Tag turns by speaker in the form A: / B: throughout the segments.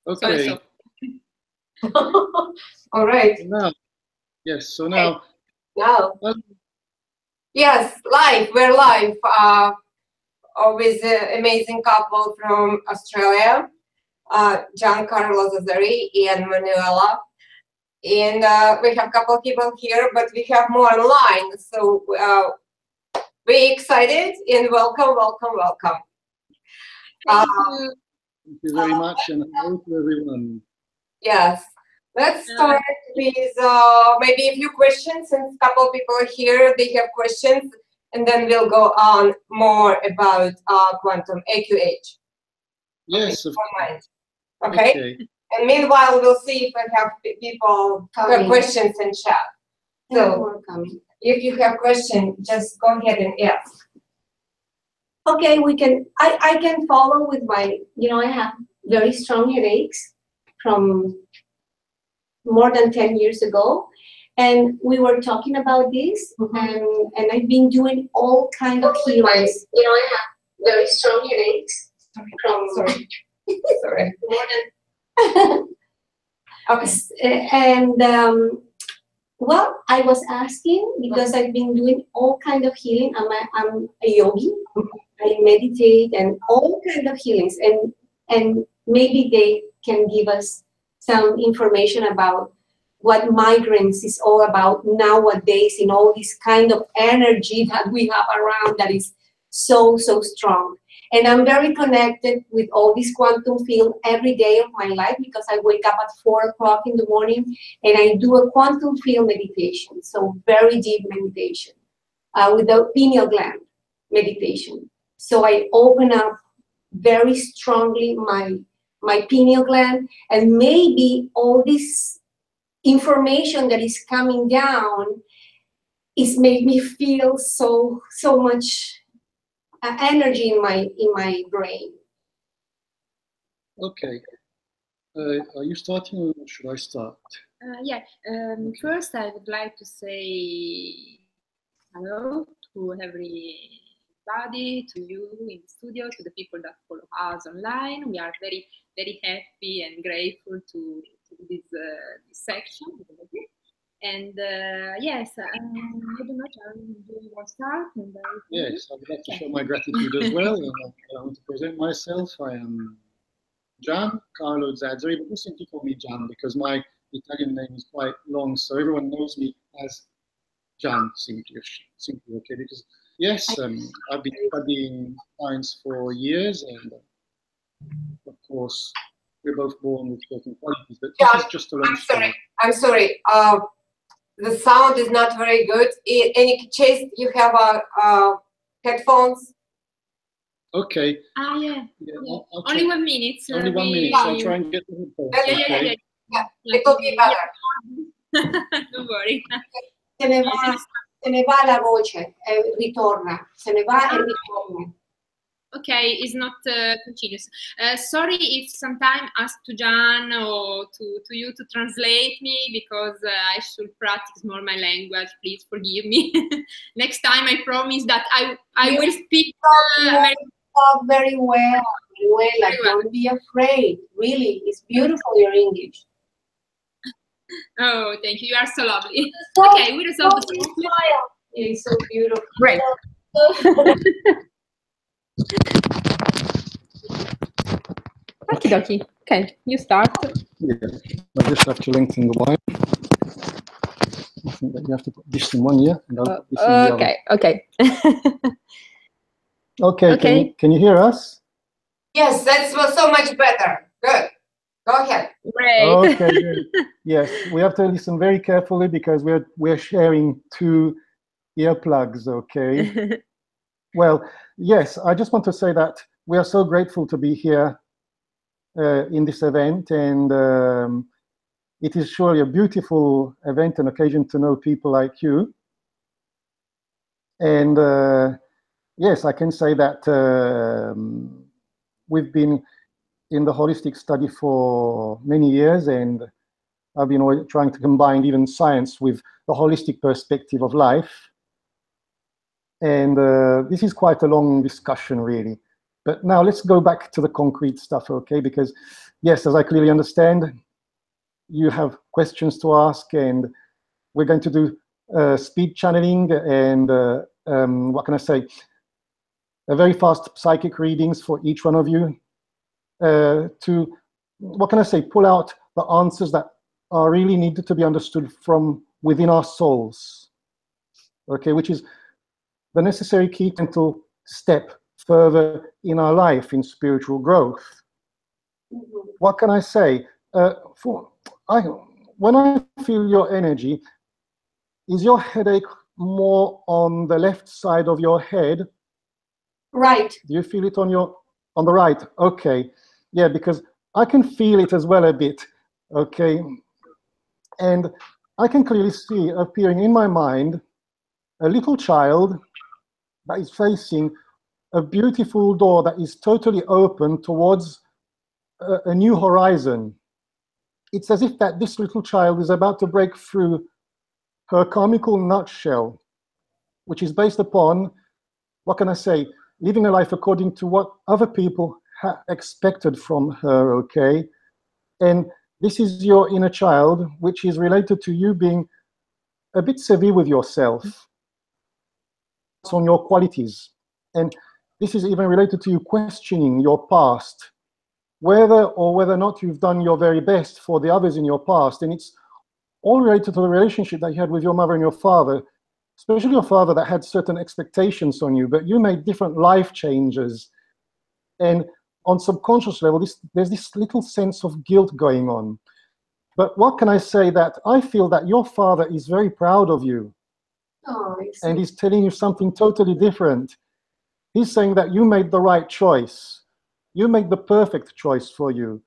A: Okay.
B: All right.
A: Now, yes. So now.
B: Now. Yes, live. We're live. With an amazing couple from Australia, Gian, Carlo, Zazzeri and Manuela. And we have a couple of people here, but we have more online. So we're excited and welcome, welcome, welcome.
A: Thank you very much, and hello to everyone.
B: Yes. Let's start with maybe a few questions, since a couple of people are here, they have questions, and then we'll go on more about quantum A.Q.H.
A: Yes, of
B: course. Okay? And meanwhile, we'll see if I have people who have questions in chat. So, if you have questions, just go ahead and ask.
C: Okay, we can. I can follow with my. I have very strong headaches from more than 10 years ago, and we were talking about this, and I've been doing all kinds of healings. I have very strong headaches from
B: sorry
C: more than okay. And well, I was asking because I've been doing all kinds of healing. I'm a yogi. I meditate and all kinds of healings, and maybe they can give us some information about what migrants is all about nowadays in all this kind of energy that we have around that is so strong. And I'm very connected with all this quantum field every day of my life, because I wake up at 4 o'clock in the morning and I do a quantum field meditation, so very deep meditation with the pineal gland meditation. So I open up very strongly my pineal gland, and maybe all this information that is coming down is made me feel so much energy in my brain.
A: Okay. Are you starting, or should I start?
D: Yeah. First, I would like to say hello to everybody, to you in the studio, to the people that follow us online. We are very, very happy and grateful to this section. And yes, I don't know, do you want to start?
A: Yes, I would like to show my gratitude as well. And I want to present myself. I am Gian, Carlo, Zazzeri, but just simply call me Gian because my Italian name is quite long, so everyone knows me as Gian, simply, okay? Because yes, I've been studying science for years, and of course, we're both born with certain qualities, but this is just a long story.
B: I'm sorry. The sound is not very good. In any case, you have headphones.
A: Okay.
D: Yeah. Only 1 minute.
A: Only 1 minute. So I'll try and get the headphones.
B: Yeah. It will be better.
D: Don't worry.
C: Se ne va la voce, ritorna. Se ne va e ritorna.
D: Okay, it's not continuous. Sorry if sometimes ask to Gian or to you to translate me, because I should practice more my language. Please forgive me. Next time I promise that I will speak
C: very well. Manuela, don't be afraid. Really, it's beautiful, your English.
D: Oh, thank you. You are so lovely. Okay, we resolved the problem.
C: It's so beautiful.
D: Great.
E: Okie okay, you start.
A: Yeah, I just have to lengthen the wire. I think that you have to put this in one ear and I'll put this in the other.
E: Okay.
A: Okay. Can you hear us?
B: Yes, that's so much better. Good. Go ahead.
E: Great.
A: Okay. Good. Yes, we have to listen very carefully because we're sharing 2 earplugs. Okay. Well, yes, I just want to say that we are so grateful to be here in this event, and it is surely a beautiful event and occasion to know people like you. And yes, I can say that we've been in the holistic study for many years, and I've been trying to combine even science with the holistic perspective of life. And this is quite a long discussion, really.
E: But now let's go back to the concrete stuff, okay? Because yes, as I clearly understand, you have questions to ask, and we're going to do speed channeling and what can I say? A very fast psychic readings for each one of you to, what can I say, pull out the answers that are really needed to be understood from within our souls, okay, which is the necessary key to step further in our life in spiritual growth. What can I say? When I feel your energy, is your headache more on the left side of your head?
C: Right.
E: Do you feel it on the right? Okay. Yeah, because I can feel it as well a bit. Okay. And I can clearly see appearing in my mind a little child that is facing a beautiful door that is totally open towards a new horizon. It's as if that this little child is about to break through her karmical nutshell, which is based upon, what can I say, living a life according to what other people expected from her, okay? And this is your inner child, which is related to you being a bit severe with yourself. It's on your qualities. And this is even related to you questioning your past, whether or not you've done your very best for the others in your past. And it's all related to the relationship that you had with your mother and your father, especially your father that had certain expectations on you, but you made different life changes. And on subconscious level, there's this little sense of guilt going on. But what can I say, that I feel that your father is very proud of you.
C: Oh,
E: and he's telling you something totally different. He's saying that you made the right choice. You made the perfect choice for you.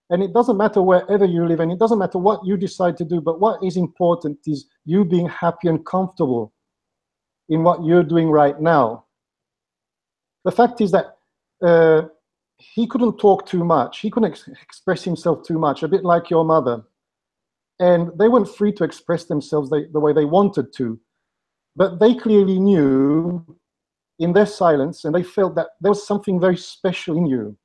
E: And it doesn't matter wherever you live, and it doesn't matter what you decide to do, but what is important is you being happy and comfortable in what you're doing right now. The fact is that he couldn't talk too much. He couldn't express himself too much, a bit like your mother. And they weren't free to express themselves the way they wanted to. But they clearly knew in their silence, and they felt that there was something very special in you.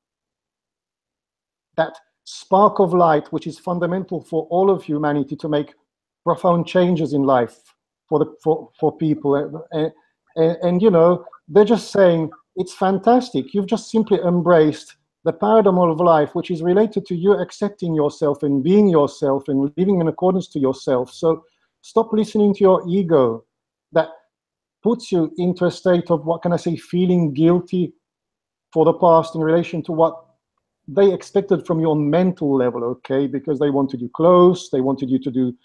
E: That spark of light, which is fundamental for all of humanity to make profound changes in life for people. And you know, they're just saying, it's fantastic. You've just simply embraced the paradigm of life, which is related to you accepting yourself and being yourself and living in accordance to yourself. So stop listening to your ego that puts you into a state of, what can I say, feeling guilty for the past in relation to what they expected from you on mental level, okay? Because they wanted you close, they wanted you to do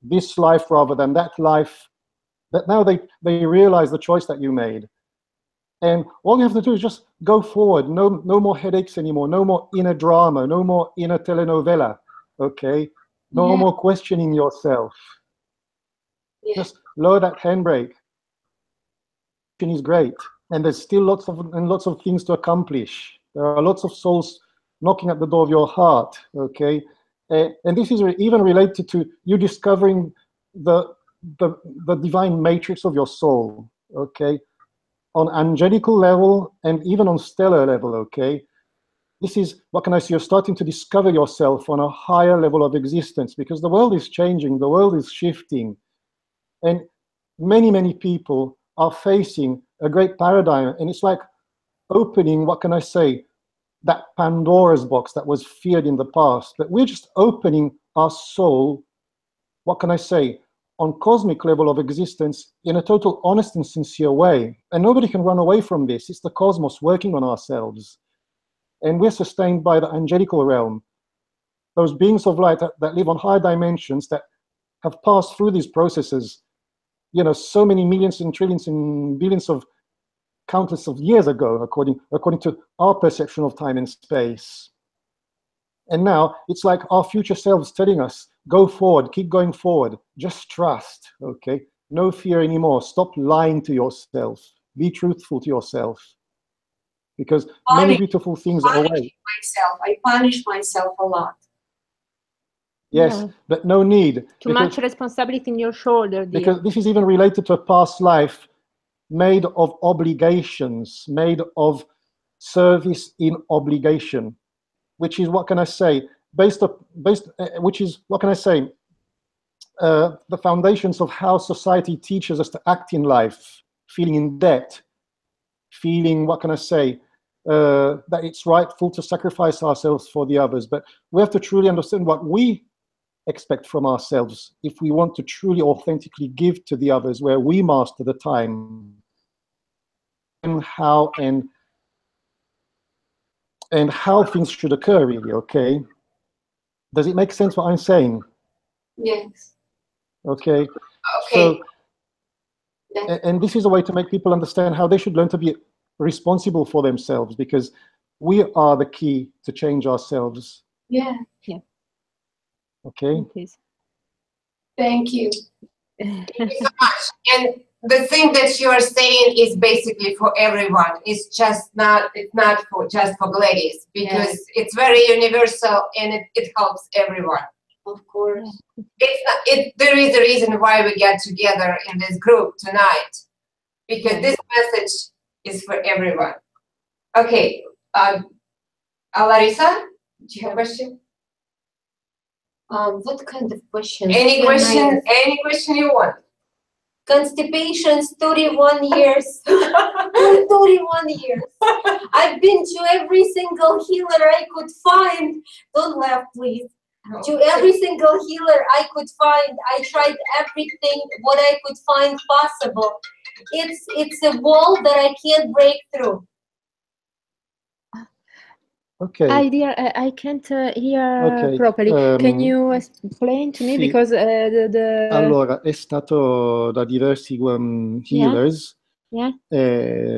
E: this life rather than that life. But now they realize the choice that you made. And all you have to do is just go forward. No more headaches anymore. No more inner drama. No more inner telenovela. Okay? No more questioning yourself. Just lower that handbrake. It is great, and there's still lots of things to accomplish. There are lots of souls knocking at the door of your heart. Okay, and this is even related to you discovering the divine matrix of your soul. Okay. On angelical level and even on stellar level, okay? This is, what can I say, you're starting to discover yourself on a higher level of existence, because the world is changing, the world is shifting. And many people are facing a great paradigm, and it's like opening, what can I say, that Pandora's box that was feared in the past. But we're just opening our soul, what can I say, on cosmic level of existence in a total honest and sincere way. And nobody can run away from this. It's the cosmos working on ourselves. And we're sustained by the angelical realm. Those beings of light that live on higher dimensions, that have passed through these processes, you know, so many millions and trillions and billions of countless of years ago, according to our perception of time and space. And now it's like our future selves telling us, go forward, keep going forward, just trust, okay? No fear anymore. Stop lying to yourself. Be truthful to yourself. Because many beautiful things are away.
C: I punish myself a lot.
E: Yes, but no need.
D: Too much responsibility in your shoulder, dear.
E: Because this is even related to a past life made of obligations, made of service in obligation, which is, what can I say, which is, what can I say, the foundations of how society teaches us to act in life, feeling in debt, feeling, what can I say, that it's rightful to sacrifice ourselves for the others. But we have to truly understand what we expect from ourselves if we want to truly authentically give to the others, where we master the time and how things should occur, really. Okay, does it make sense what I'm saying?
C: Yes.
E: Okay.
B: Okay.
E: So, and this is a way to make people understand how they should learn to be responsible for themselves, because we are the key to change ourselves.
C: Yeah.
D: Yeah.
E: Okay.
C: Thank you.
B: Thank you so much. And the thing that you are saying is basically for everyone. It's just not. It's not for just for ladies, because it's very universal and it helps everyone.
C: Of course.
B: There is a reason why we get together in this group tonight, because this message is for everyone. Okay, Larissa, do you have a question?
C: What kind of question?
B: Any question you want.
C: Constipation's 31 years. 31 years. I've been to every single healer I could find. Don't laugh, please.
B: No.
C: To every single healer I could find. I tried everything what I could find possible. It's a wall that I can't break through.
E: Okay.
D: I can't hear properly. Can you explain to me?
E: Sì.
D: Because
E: Allora, è stato da diversi healers,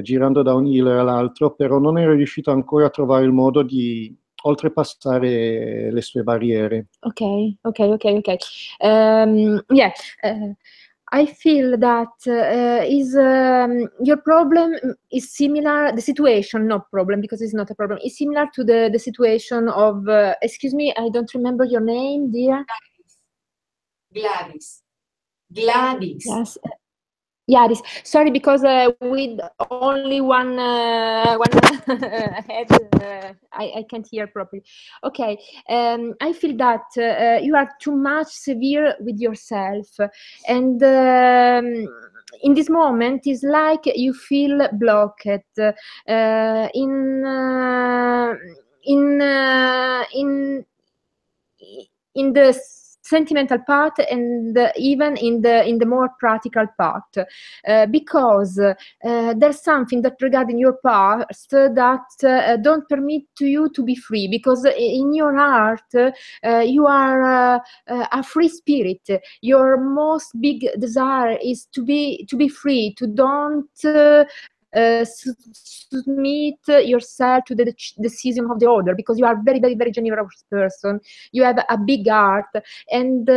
E: girando da un healer all'altro, però non ero riuscito ancora a trovare il modo di oltrepassare le sue barriere.
D: Okay. I feel that your problem is similar. The situation, not problem, because it's not a problem. Is similar to the situation of. Excuse me, I don't remember your name, dear.
B: Gladys.
D: Yes. Gladys. Sorry, because with only one head, I can't hear properly. Okay, I feel that you are too much severe with yourself, and in this moment, it's like you feel blocked in the sentimental part, and even in the more practical part, because there's something that regarding your past that don't permit to you to be free, because in your heart you are a free spirit. Your most big desire is to be free, to don't submit yourself to the decision of the other, because you are very, very, very generous person. You have a big heart, and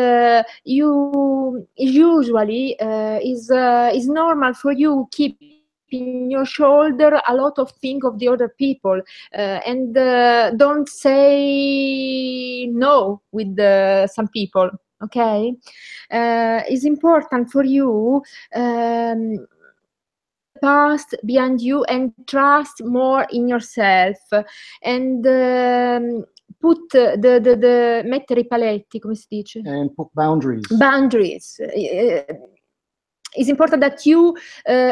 D: you usually is normal for you keep in your shoulder a lot of things of the other people, and don't say no with some people. Okay, it's important for you past behind you and trust more in yourself, and put mettere I paletti, come si dice?
E: And put boundaries.
D: Boundaries. It's important that you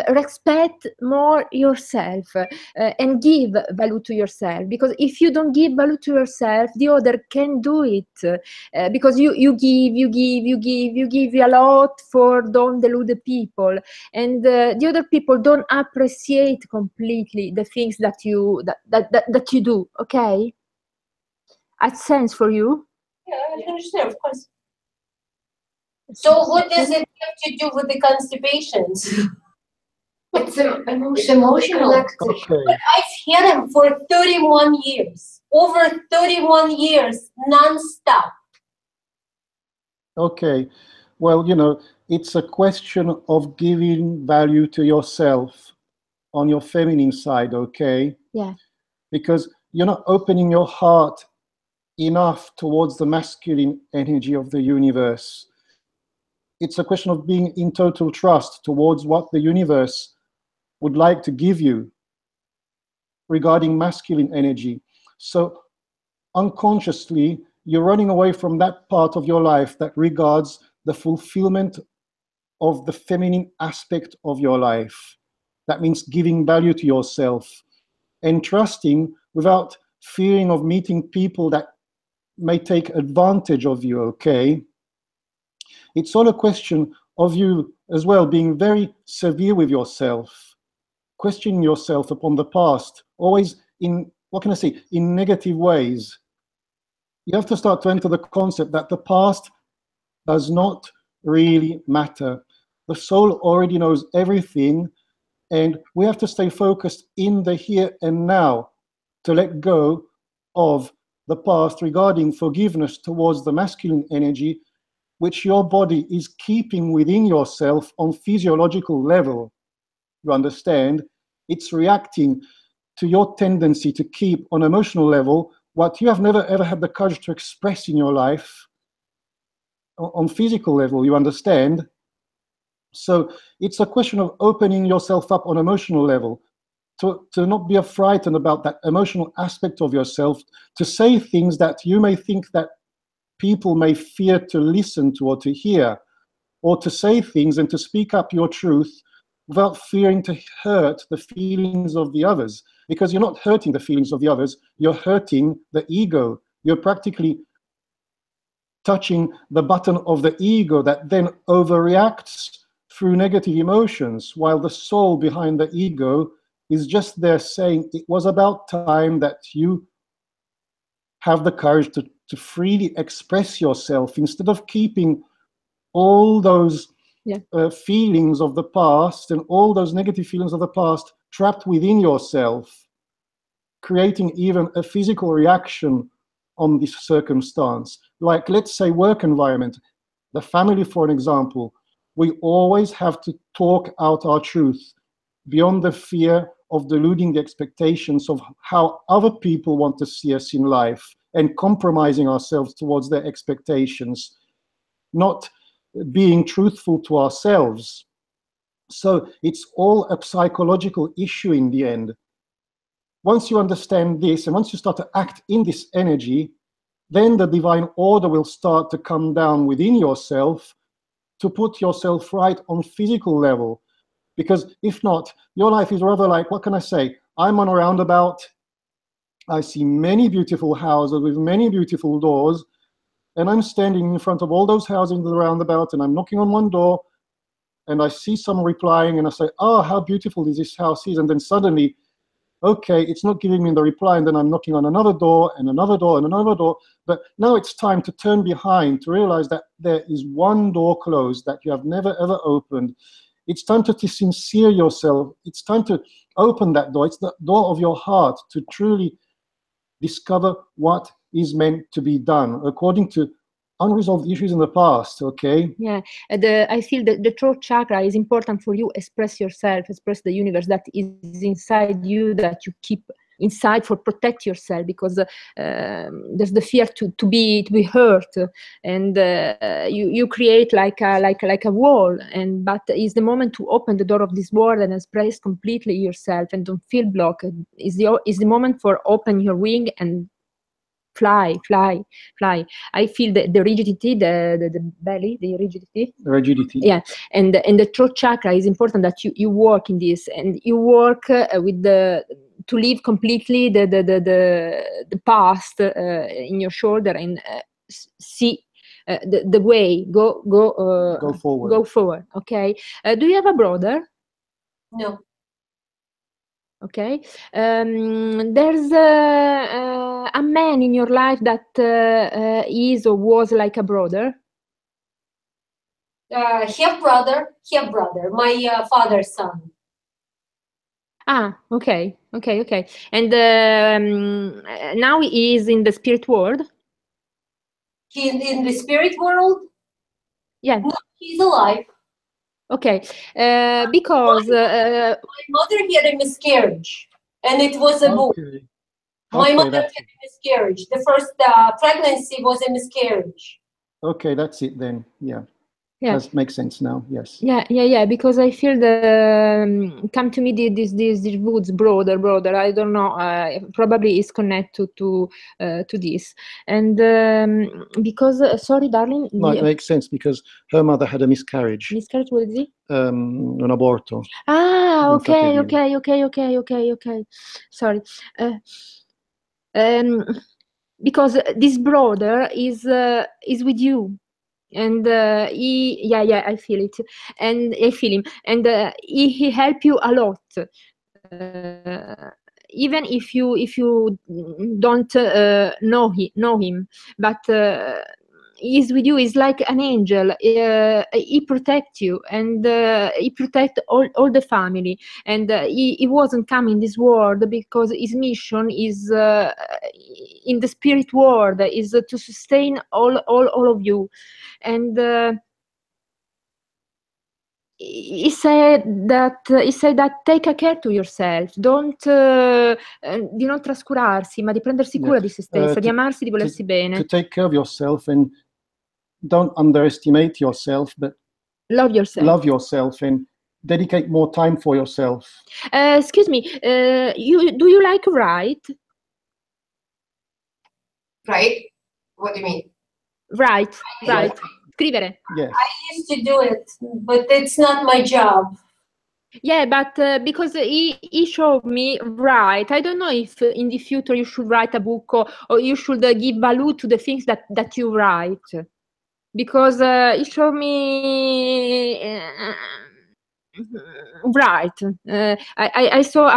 D: respect more yourself and give value to yourself, because if you don't give value to yourself, the other can do it, because you give a lot for don't delude the people, and the other people don't appreciate completely the things that you do. Okay, it sense for you?
C: Yeah, I understand, of course. So what does it have to do with the constipations?
B: It's
C: emotional.
E: Okay.
C: But I've had them for 31 years. Over 31 years, non-stop.
E: Okay. Well, you know, it's a question of giving value to yourself on your feminine side, okay?
D: Yeah.
E: Because you're not opening your heart enough towards the masculine energy of the universe. It's a question of being in total trust towards what the universe would like to give you, regarding masculine energy. So unconsciously, you're running away from that part of your life that regards the fulfillment of the feminine aspect of your life. That means giving value to yourself and trusting without fearing of meeting people that may take advantage of you, okay? It's all a question of you as well being very severe with yourself, questioning yourself upon the past, always in, what can I say, in negative ways. You have to start to enter the concept that the past does not really matter. The soul already knows everything, and we have to stay focused in the here and now to let go of the past regarding forgiveness towards the masculine energy, which your body is keeping within yourself on physiological level. You understand? It's reacting to your tendency to keep on emotional level what you have never ever had the courage to express in your life on physical level, you understand? So it's a question of opening yourself up on emotional level, to not be frightened about that emotional aspect of yourself, to say things that you may think that people may fear to listen to or to hear, or to say things and to speak up your truth without fearing to hurt the feelings of the others. Because you're not hurting the feelings of the others, you're hurting the ego. You're practically touching the button of the ego that then overreacts through negative emotions, while the soul behind the ego is just there saying it was about time that you have the courage to freely express yourself instead of keeping all those feelings of the past and all those negative feelings of the past trapped within yourself, creating even a physical reaction on this circumstance. Like, let's say, work environment, the family, for an example. We always have to talk out our truth beyond the fear of deluding the expectations of how other people want to see us in life and compromising ourselves towards their expectations, not being truthful to ourselves. So it's all a psychological issue in the end. Once you understand this, and once you start to act in this energy, then the divine order will start to come down within yourself to put yourself right on physical level. Because if not, your life is rather like, what can I say? I'm on a roundabout. I see many beautiful houses with many beautiful doors, and I'm standing in front of all those houses in the roundabout, and I'm knocking on one door, and I see someone replying, and I say, oh, how beautiful this house is. And then suddenly, okay, it's not giving me the reply, and then I'm knocking on another door and another door and another door. But now it's time to turn behind, to realize that there is one door closed that you have never ever opened. It's time to sincere yourself. It's time to open that door. It's the door of your heart to truly discover what is meant to be done according to unresolved issues in the past, okay?
F: Yeah, I feel that the throat chakra is important for you. Express yourself, express the universe that is inside you, that you keep inside for protect yourself, because there's the fear to be hurt, and you create like a wall, and but it's the moment to open the door of this world and express completely yourself and don't feel blocked. Is the moment for open your wing and fly. I feel the rigidity, the belly, the rigidity. Yeah, and the throat chakra is important that you work in this, and you work with to leave completely the past in your shoulder and see the way. Go forward. Okay. Do you have a brother?
B: No.
F: Okay. There's a man in your life that is or was like a brother?
B: Her brother, my father's son.
F: Ah, okay. And now he is in the spirit world?
B: He's in the spirit world?
F: Yeah.
B: No, he's alive.
F: Okay, because
B: my mother had a miscarriage, and it was a boy. My mother had a miscarriage. The first pregnancy was a miscarriage.
E: Okay, that's it then. Yeah.
F: Yeah.
E: That makes sense now. Yes.
F: Yeah. Because I feel the come to me this woods broader. I don't know. Probably is connected to this, and because sorry, darling.
E: No, it makes sense because her mother had a miscarriage.
F: Miscarriage, what is it?
E: Un aborto.
F: Ah, okay. Sorry. Because this brother is with you. And I feel it, and I feel him, and he helped you a lot, even if you don't know him, but he's with you. He's like an angel. He protects you, and he protects all the family. And he wasn't coming this world because his mission is in the spirit world, is to sustain all of you. And he said that take a care to yourself, di non trascurarsi, ma di prendersi cura di se stessa, di amarsi, di volersi bene.
E: To take care of yourself, and don't underestimate yourself, but
F: love yourself
E: and dedicate more time for yourself.
F: Excuse me, do you like write?
B: Right? What do you mean?
F: Write. Scrivere.
E: Yes.
C: I used to do it, but it's not my job.
F: Yeah, but because he showed me write. I don't know if in the future you should write a book, or you should give value to the things that you write. Because he showed me write. I saw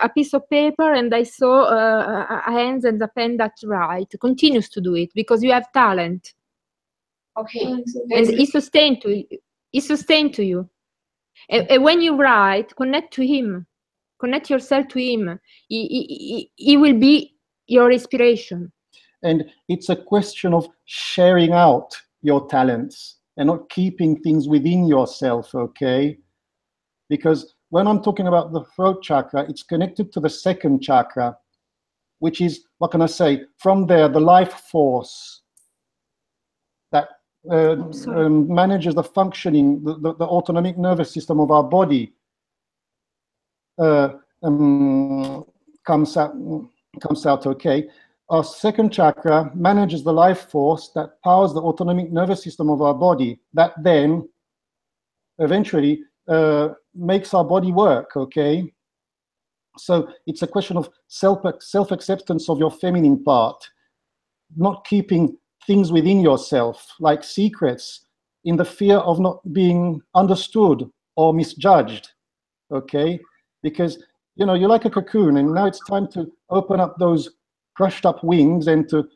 F: a piece of paper, and I saw a hands and a pen that write. Continues to do it because you have talent.
B: Okay.
F: And he sustained to you. And when you write, connect to him, connect yourself to him. He will be your inspiration.
E: And it's a question of sharing out your talents and not keeping things within yourself, okay? Because when I'm talking about the throat chakra, it's connected to the second chakra, which is, what can I say, from there, the life force that manages the functioning, the autonomic nervous system of our body comes out, okay? Our second chakra manages the life force that powers the autonomic nervous system of our body, that then eventually makes our body work, okay? So it's a question of self-acceptance of your feminine part, not keeping things within yourself, like secrets, in the fear of not being understood or misjudged, okay? Because, you know, you're like a cocoon, and now it's time to open up those crushed up wings and to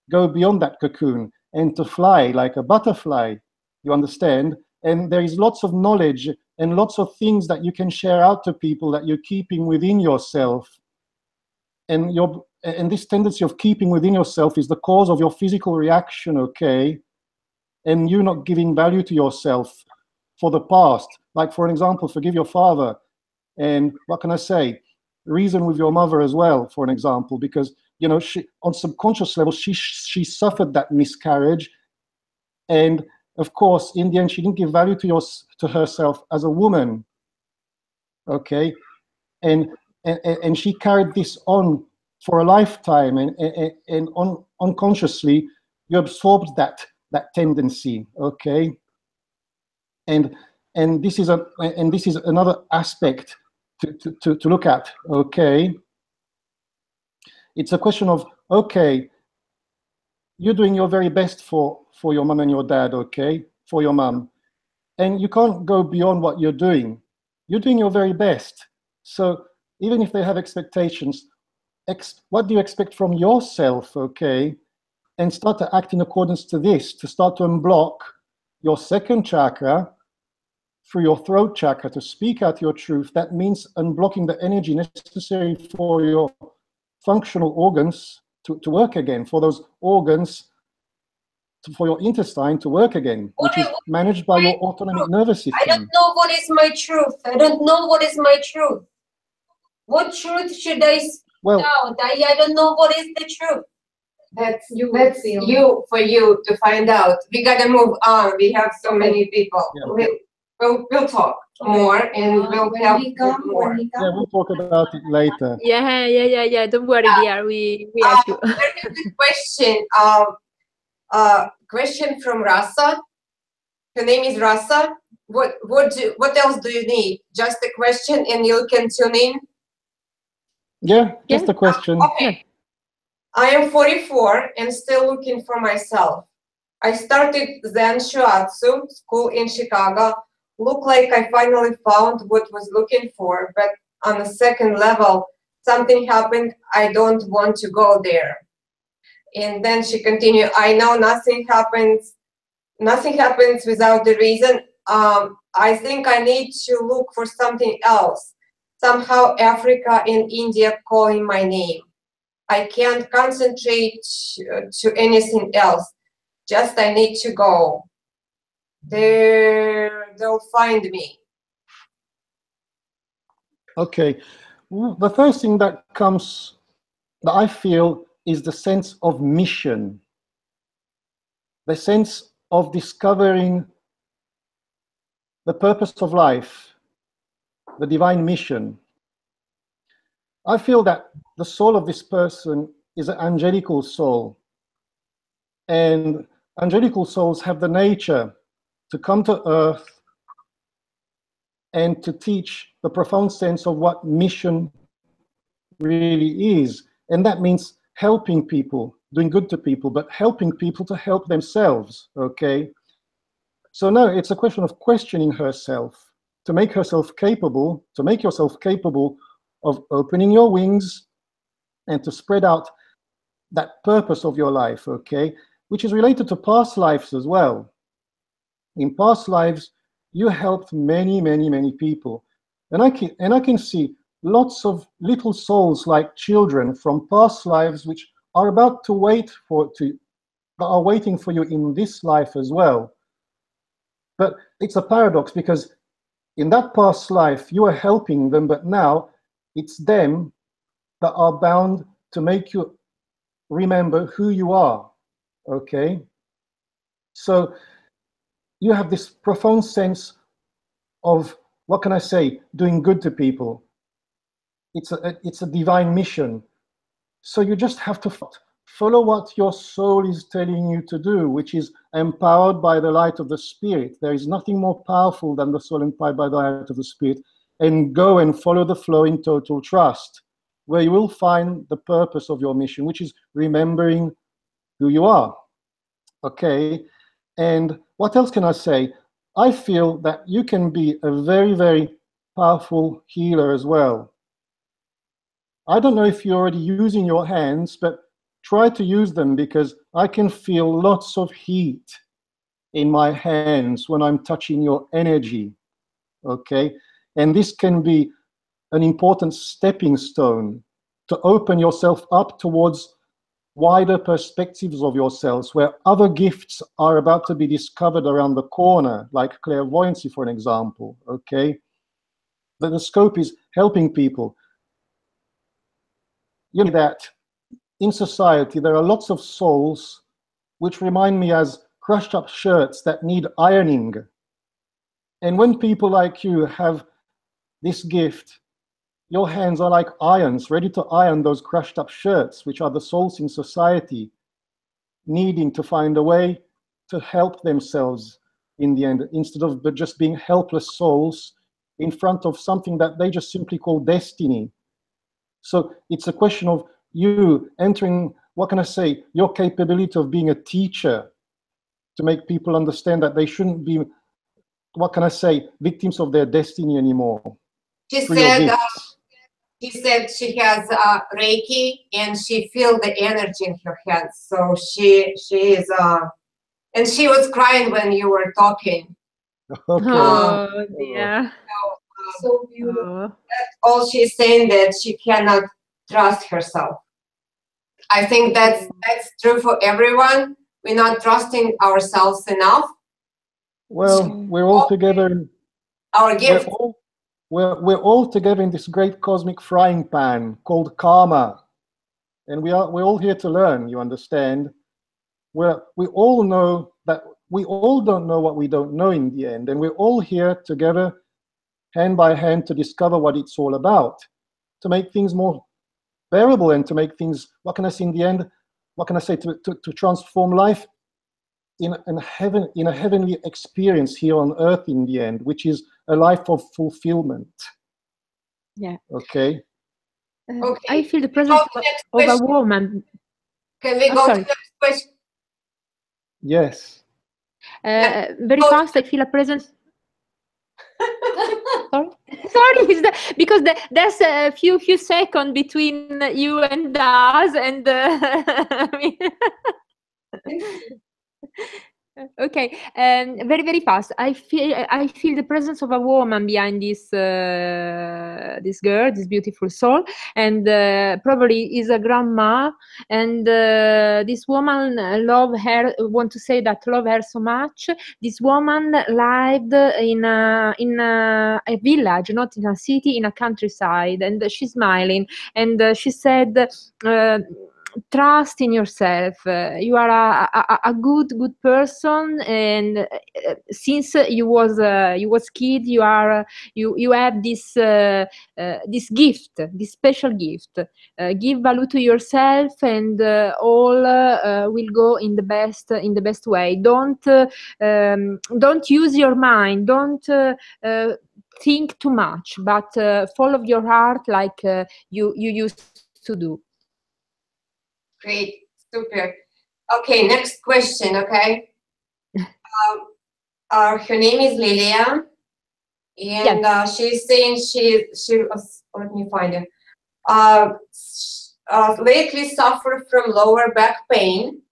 E: go beyond that cocoon and to fly like a butterfly, you understand? And there is lots of knowledge and lots of things that you can share out to people that you're keeping within yourself. And this tendency of keeping within yourself is the cause of your physical reaction, okay? And you not giving value to yourself for the past. Like, for an example, forgive your father. And what can I say? Reason with your mother as well, for an example, because, you know, she, on subconscious level, she suffered that miscarriage. And of course, in the end, she didn't give value to herself as a woman, okay? And she carried this on for a lifetime, and unconsciously, you absorbed that tendency, okay? And this is another aspect to look at, okay? It's a question of, okay, you're doing your very best for your mom and your dad, okay? For your mom. And you can't go beyond what you're doing. You're doing your very best. So even if they have expectations, what do you expect from yourself, okay? And start to act in accordance to this, to start to unblock your second chakra through your throat chakra, to speak out your truth. That means unblocking the energy necessary for your functional organs to work again, for those organs, for your intestine to work again, which is managed by your autonomic nervous system.
B: I don't know what is my truth. I don't know what is my truth. What truth should I speak out? I don't know what is the truth. That's
C: You
B: for you to find out. We gotta move on. We have so many people.
E: Yeah.
B: We'll talk more, and we'll have more.
E: Yeah, we'll talk about it later.
F: Yeah. Don't worry, dear. We help you.
B: There is a question. Question from Rasa. Her name is Rasa. What else do you need? Just a question, and you can tune in.
E: Yeah, just a question.
B: Okay. I am 44 and still looking for myself. I started Zen Shiatsu school in Chicago. Look like I finally found what was looking for, but on the second level, something happened. I don't want to go there. And then she continued, I know nothing happens without the reason. I think I need to look for something else. Somehow Africa and India calling my name. I can't concentrate to anything else. Just I need to go. They'll find me.
E: Okay. Well, the first thing that I feel is the sense of mission. The sense of discovering the purpose of life, the divine mission. I feel that the soul of this person is an angelical soul. And angelical souls have the nature to come to earth and to teach the profound sense of what mission really is. And that means helping people, doing good to people, but helping people to help themselves, okay? So now it's a question of questioning herself, to make yourself capable of opening your wings and to spread out that purpose of your life, okay? Which is related to past lives as well. In past lives, you helped many, many, many people. And I can see lots of little souls like children from past lives which are about to are waiting for you in this life as well. But it's a paradox because in that past life, you are helping them, but now it's them that are bound to make you remember who you are, okay? So you have this profound sense of, what can I say, doing good to people. It's a divine mission. So you just have to follow what your soul is telling you to do, which is empowered by the light of the Spirit. There is nothing more powerful than the soul empowered by the light of the Spirit. And go and follow the flow in total trust, where you will find the purpose of your mission, which is remembering who you are. Okay? And what else can I say? I feel that you can be a very, very powerful healer as well. I don't know if you're already using your hands, but try to use them, because I can feel lots of heat in my hands when I'm touching your energy, okay? And this can be an important stepping stone to open yourself up towards wider perspectives of yourselves, where other gifts are about to be discovered around the corner, like clairvoyancy, for an example, okay? But the scope is helping people. You know that in society, there are lots of souls which remind me as crushed up shirts that need ironing. And when people like you have this gift, your hands are like irons, ready to iron those crushed up shirts, which are the souls in society, needing to find a way to help themselves in the end, instead of just being helpless souls in front of something that they just simply call destiny. So it's a question of you entering, what can I say, your capability of being a teacher, to make people understand that they shouldn't be, what can I say, victims of their destiny anymore.
B: She said she has Reiki and she feels the energy in her hands. So she is, and she was crying when you were talking.
E: Okay.
F: Oh, dear.
B: So beautiful. That's all she's saying, that she cannot trust herself. I think that's true for everyone. We're not trusting ourselves enough.
E: Well, we're all together.
B: Our gift.
E: We're all together in this great cosmic frying pan called karma. and we're all here to learn, you understand? We all know that we all don't know what we don't know in the end, and we're all here together, hand by hand, to discover what it's all about, to make things more bearable, and to make things, what can I say in the end, what can I say, to transform life in a heavenly experience here on earth in the end, which is a life of fulfillment.
F: Yeah.
E: Okay.
B: Okay.
F: I feel the presence of a woman.
B: Can we go to the next question?
E: Yes.
F: Very fast, I feel a presence. Sorry, because there's a few seconds between you and us, and okay, very fast. I feel the presence of a woman behind this this girl, this beautiful soul, and probably is a grandma. And this woman want to say that love her so much. This woman lived in a village, not in a city, in a countryside, and she's smiling, and she said, trust in yourself. You are a good person, and since you was kid, you have this this gift, this special gift. Give value to yourself, and all will go in the best way. Don't use your mind. Don't think too much, but follow your heart like you used to do.
B: Great, super. Okay, next question. Okay, her name is Lilia, and she's saying she was. Let me find it. Lately suffer from lower back pain.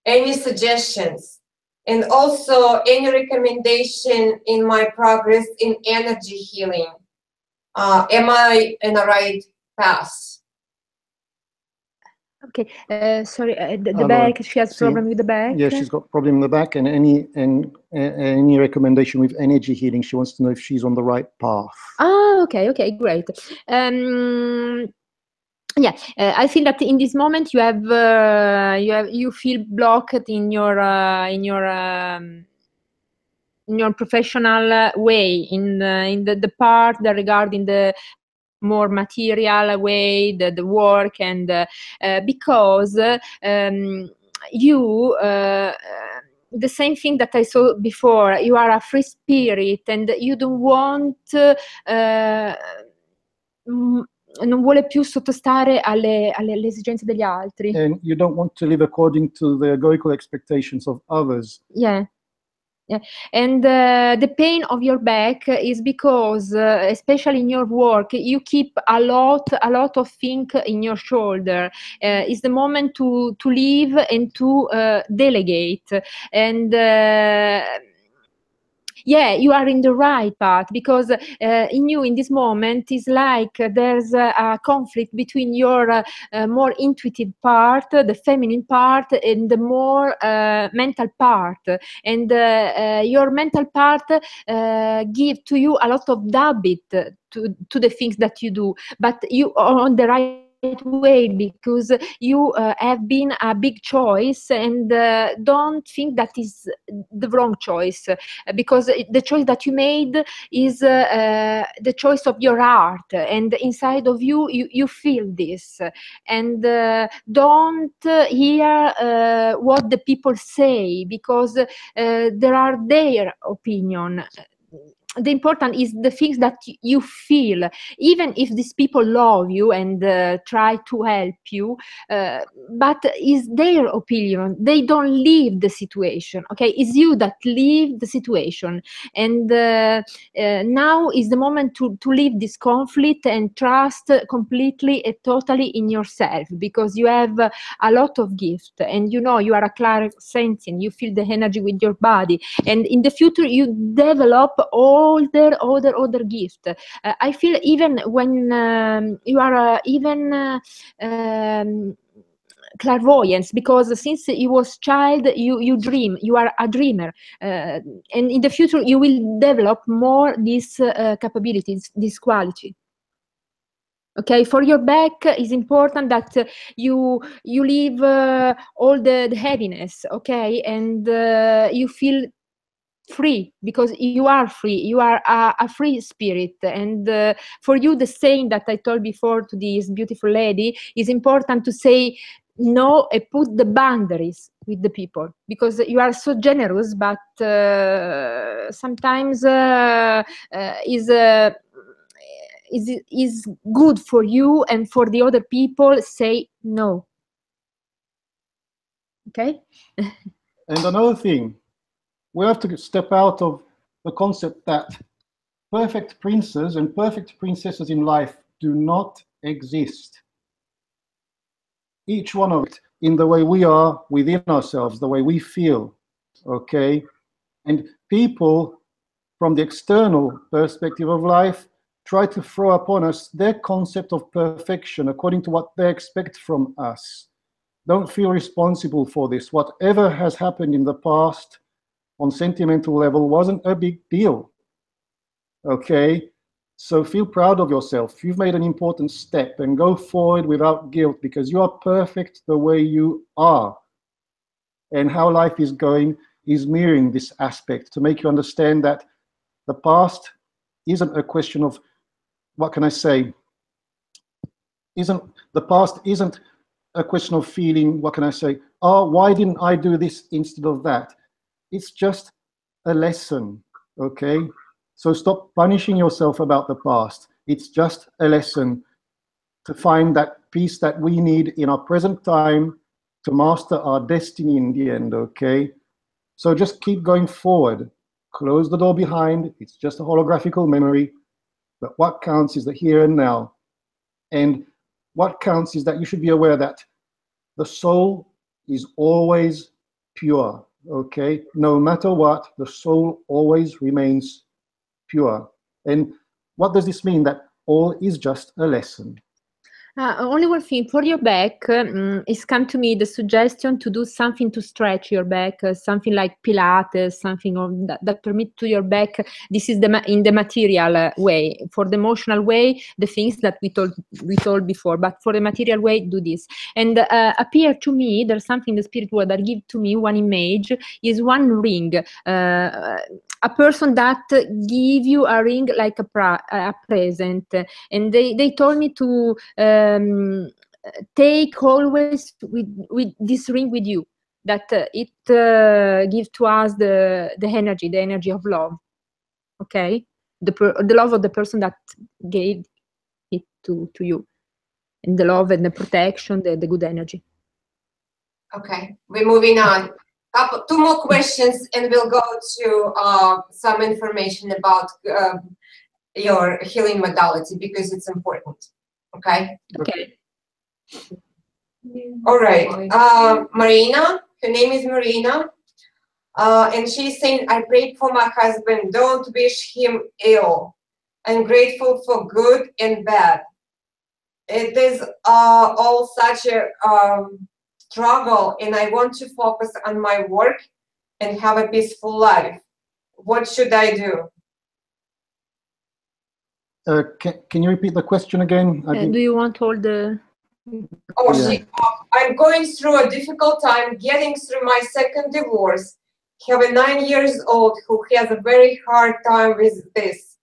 B: Any suggestions? And also any recommendation in my progress in energy healing? Am I in the right path?
F: Okay, sorry, the back, she has problem with the back?
E: Yeah, she's got problem in the back, and any recommendation with energy healing, she wants to know if she's on the right path.
F: Ah, okay, great. Yeah, I feel that in this moment you feel blocked in your professional way, in the part that regarding the more material way, the work, and because you the same thing that I saw before, you are a free spirit, and you don't want non vuole più sottostare alle esigenze degli altri.
E: And you don't want to live according to the egoical expectations of others.
F: Yeah. And the pain of your back is because, especially in your work, you keep a lot of things in your shoulder. It's the moment to leave and to delegate. And yeah, you are in the right path, because in you, in this moment, is like there's a conflict between your more intuitive part, the feminine part, and the more mental part. And your mental part give to you a lot of habit to the things that you do, but you are on the right way, because you have been a big choice, and don't think that is the wrong choice, because the choice that you made is the choice of your heart, and inside of you you feel this, and don't hear what the people say, because there are their opinion. The important is the things that you feel, even if these people love you and try to help you, but is their opinion. They don't leave the situation, okay? It's you that leave the situation, and now is the moment to leave this conflict and trust completely and totally in yourself, because you have a lot of gift, and you know you are a clairsentient. You feel the energy with your body, and in the future you develop all their other gift. I feel even when you are even clairvoyance, because since you was child, you dream. You are a dreamer, and in the future you will develop more these capabilities, this quality. Okay, for your back, it's important that you leave all the heaviness, okay, and you feel free, because you are free. You are a free spirit, and for you, the saying that I told before to this beautiful lady is important to say no and put the boundaries with the people, because you are so generous, but sometimes is good for you and for the other people. Say no. Okay.
E: And another thing, we have to step out of the concept that perfect princes and perfect princesses in life do not exist. Each one of it in the way we are within ourselves, the way we feel, okay? And people from the external perspective of life try to throw upon us their concept of perfection according to what they expect from us. Don't feel responsible for this. Whatever has happened in the past on sentimental level wasn't a big deal, okay? So feel proud of yourself. You've made an important step, and go forward without guilt, because you are perfect the way you are. And how life is going is mirroring this aspect to make you understand that the past isn't a question of, what can I say, the past isn't a question of feeling, what can I say, oh, why didn't I do this instead of that? It's just a lesson, okay? So stop punishing yourself about the past. It's just a lesson to find that peace that we need in our present time to master our destiny in the end, okay? So just keep going forward. Close the door behind. It's just a holographical memory. But what counts is the here and now. And what counts is that you should be aware that the soul is always pure, okay? No matter what, the soul always remains pure. And what does this mean? That all is just a lesson.
F: Only one thing for your back. It's come to me the suggestion to do something to stretch your back, something like Pilates, something of that permit to your back. This is in the material way. For the emotional way, the things that we told before. But for the material way, do this. And appear to me, there's something in the spirit world that give to me one image is one ring. A person that give you a ring like a present, and they told me to take always with this ring with you, that it gives to us the energy of love, okay, the love of the person that gave it to you, and the love and the protection, the good energy.
B: Okay, we're moving on. Two more questions, and we'll go to some information about your healing modality, because it's important. Okay.
F: Okay.
B: All right. Marina, her name is Marina, and she's saying, I prayed for my husband, don't wish him ill. I'm grateful for good and bad. It is all such a struggle, and I want to focus on my work and have a peaceful life. What should I do?
E: Can you repeat the question again?
F: Do you want all the...
B: Oh, yeah. I'm going through a difficult time getting through my second divorce. I have a 9-year-old who has a very hard time with this.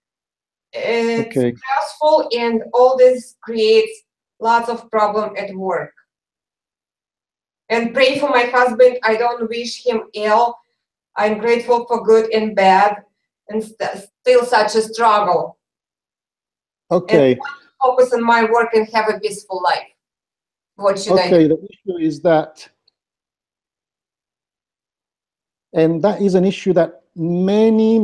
B: It's stressful, and all this creates lots of problem at work. And pray for my husband. I don't wish him ill. I'm grateful for good and bad, and still such a struggle.
E: Okay.
B: And I want to focus on my work and have a peaceful life. What should I do?
E: Okay, the issue is that, and that is an issue that many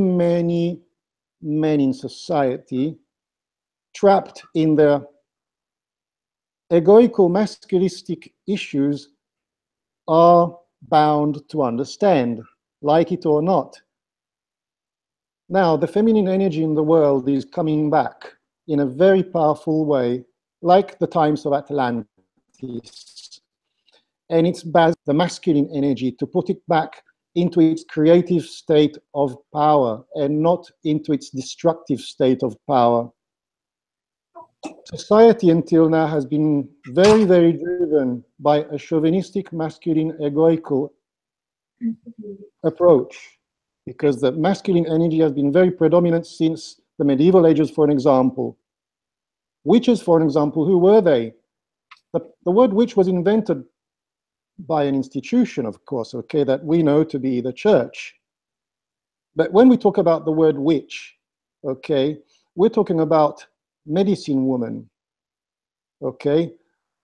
E: men in society, trapped in their egoical masculistic issues, are bound to understand, like it or not. Now, the feminine energy in the world is coming back in a very powerful way, like the times of Atlantis. And it's bad, the masculine energy, to put it back into its creative state of power and not into its destructive state of power. society until now has been very, very driven by a chauvinistic, masculine, egoical approach, because the masculine energy has been very predominant since the medieval ages, for an example. Witches, for an example, who were they? The word witch was invented by an institution, of course, okay, that we know to be the church. But when we talk about the word witch, okay, we're talking about medicine woman, okay,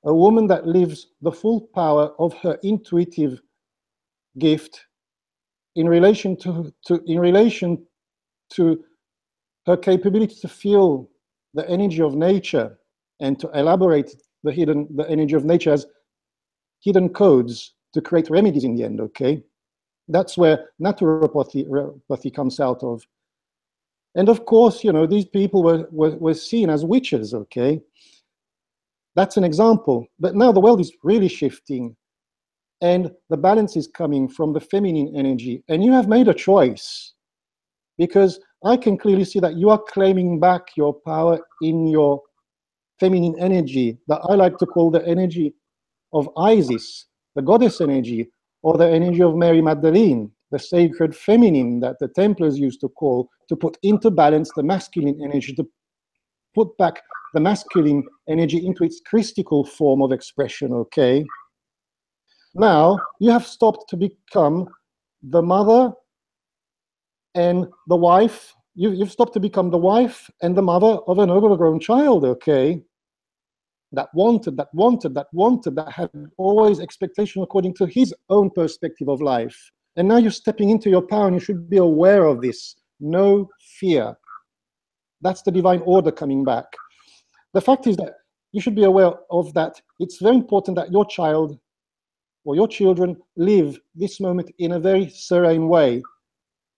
E: a woman that lives the full power of her intuitive gift in relation to her capability to feel the energy of nature and to elaborate the energy of nature as hidden codes to create remedies in the end, okay? That's where naturopathy comes out of. And of course, you know, these people were seen as witches, okay? That's an example. But now the world is really shifting and the balance is coming from the feminine energy. And you have made a choice, because I can clearly see that you are claiming back your power in your feminine energy that I like to call the energy of Isis, the goddess energy, or the energy of Mary Magdalene, the sacred feminine that the Templars used to call, to put into balance the masculine energy, to put back the masculine energy into its Christical form of expression, okay? Now, you have stopped to become the mother and the wife. You've stopped to become the wife and the mother of an overgrown child, okay? That had always expectation according to his own perspective of life. And now you're stepping into your power, and you should be aware of this. No fear. That's the divine order coming back. The fact is that you should be aware of that. It's very important that your child or your children live this moment in a very serene way.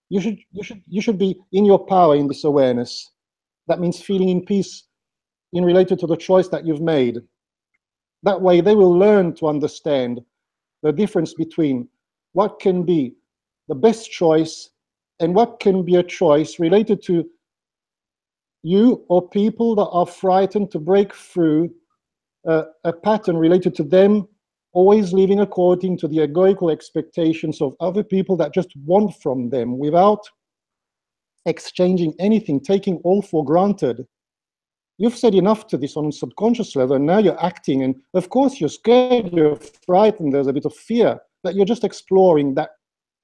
E: You should be in your power in this awareness. That means feeling in peace in related to the choice that you've made. That way they will learn to understand the difference between what can be the best choice and what can be a choice related to you or people that are frightened to break through a pattern related to them always living according to the egoical expectations of other people that just want from them without exchanging anything, taking all for granted. You've said enough to this on a subconscious level, and now you're acting, and of course you're scared, you're frightened, there's a bit of fear, but you're just exploring that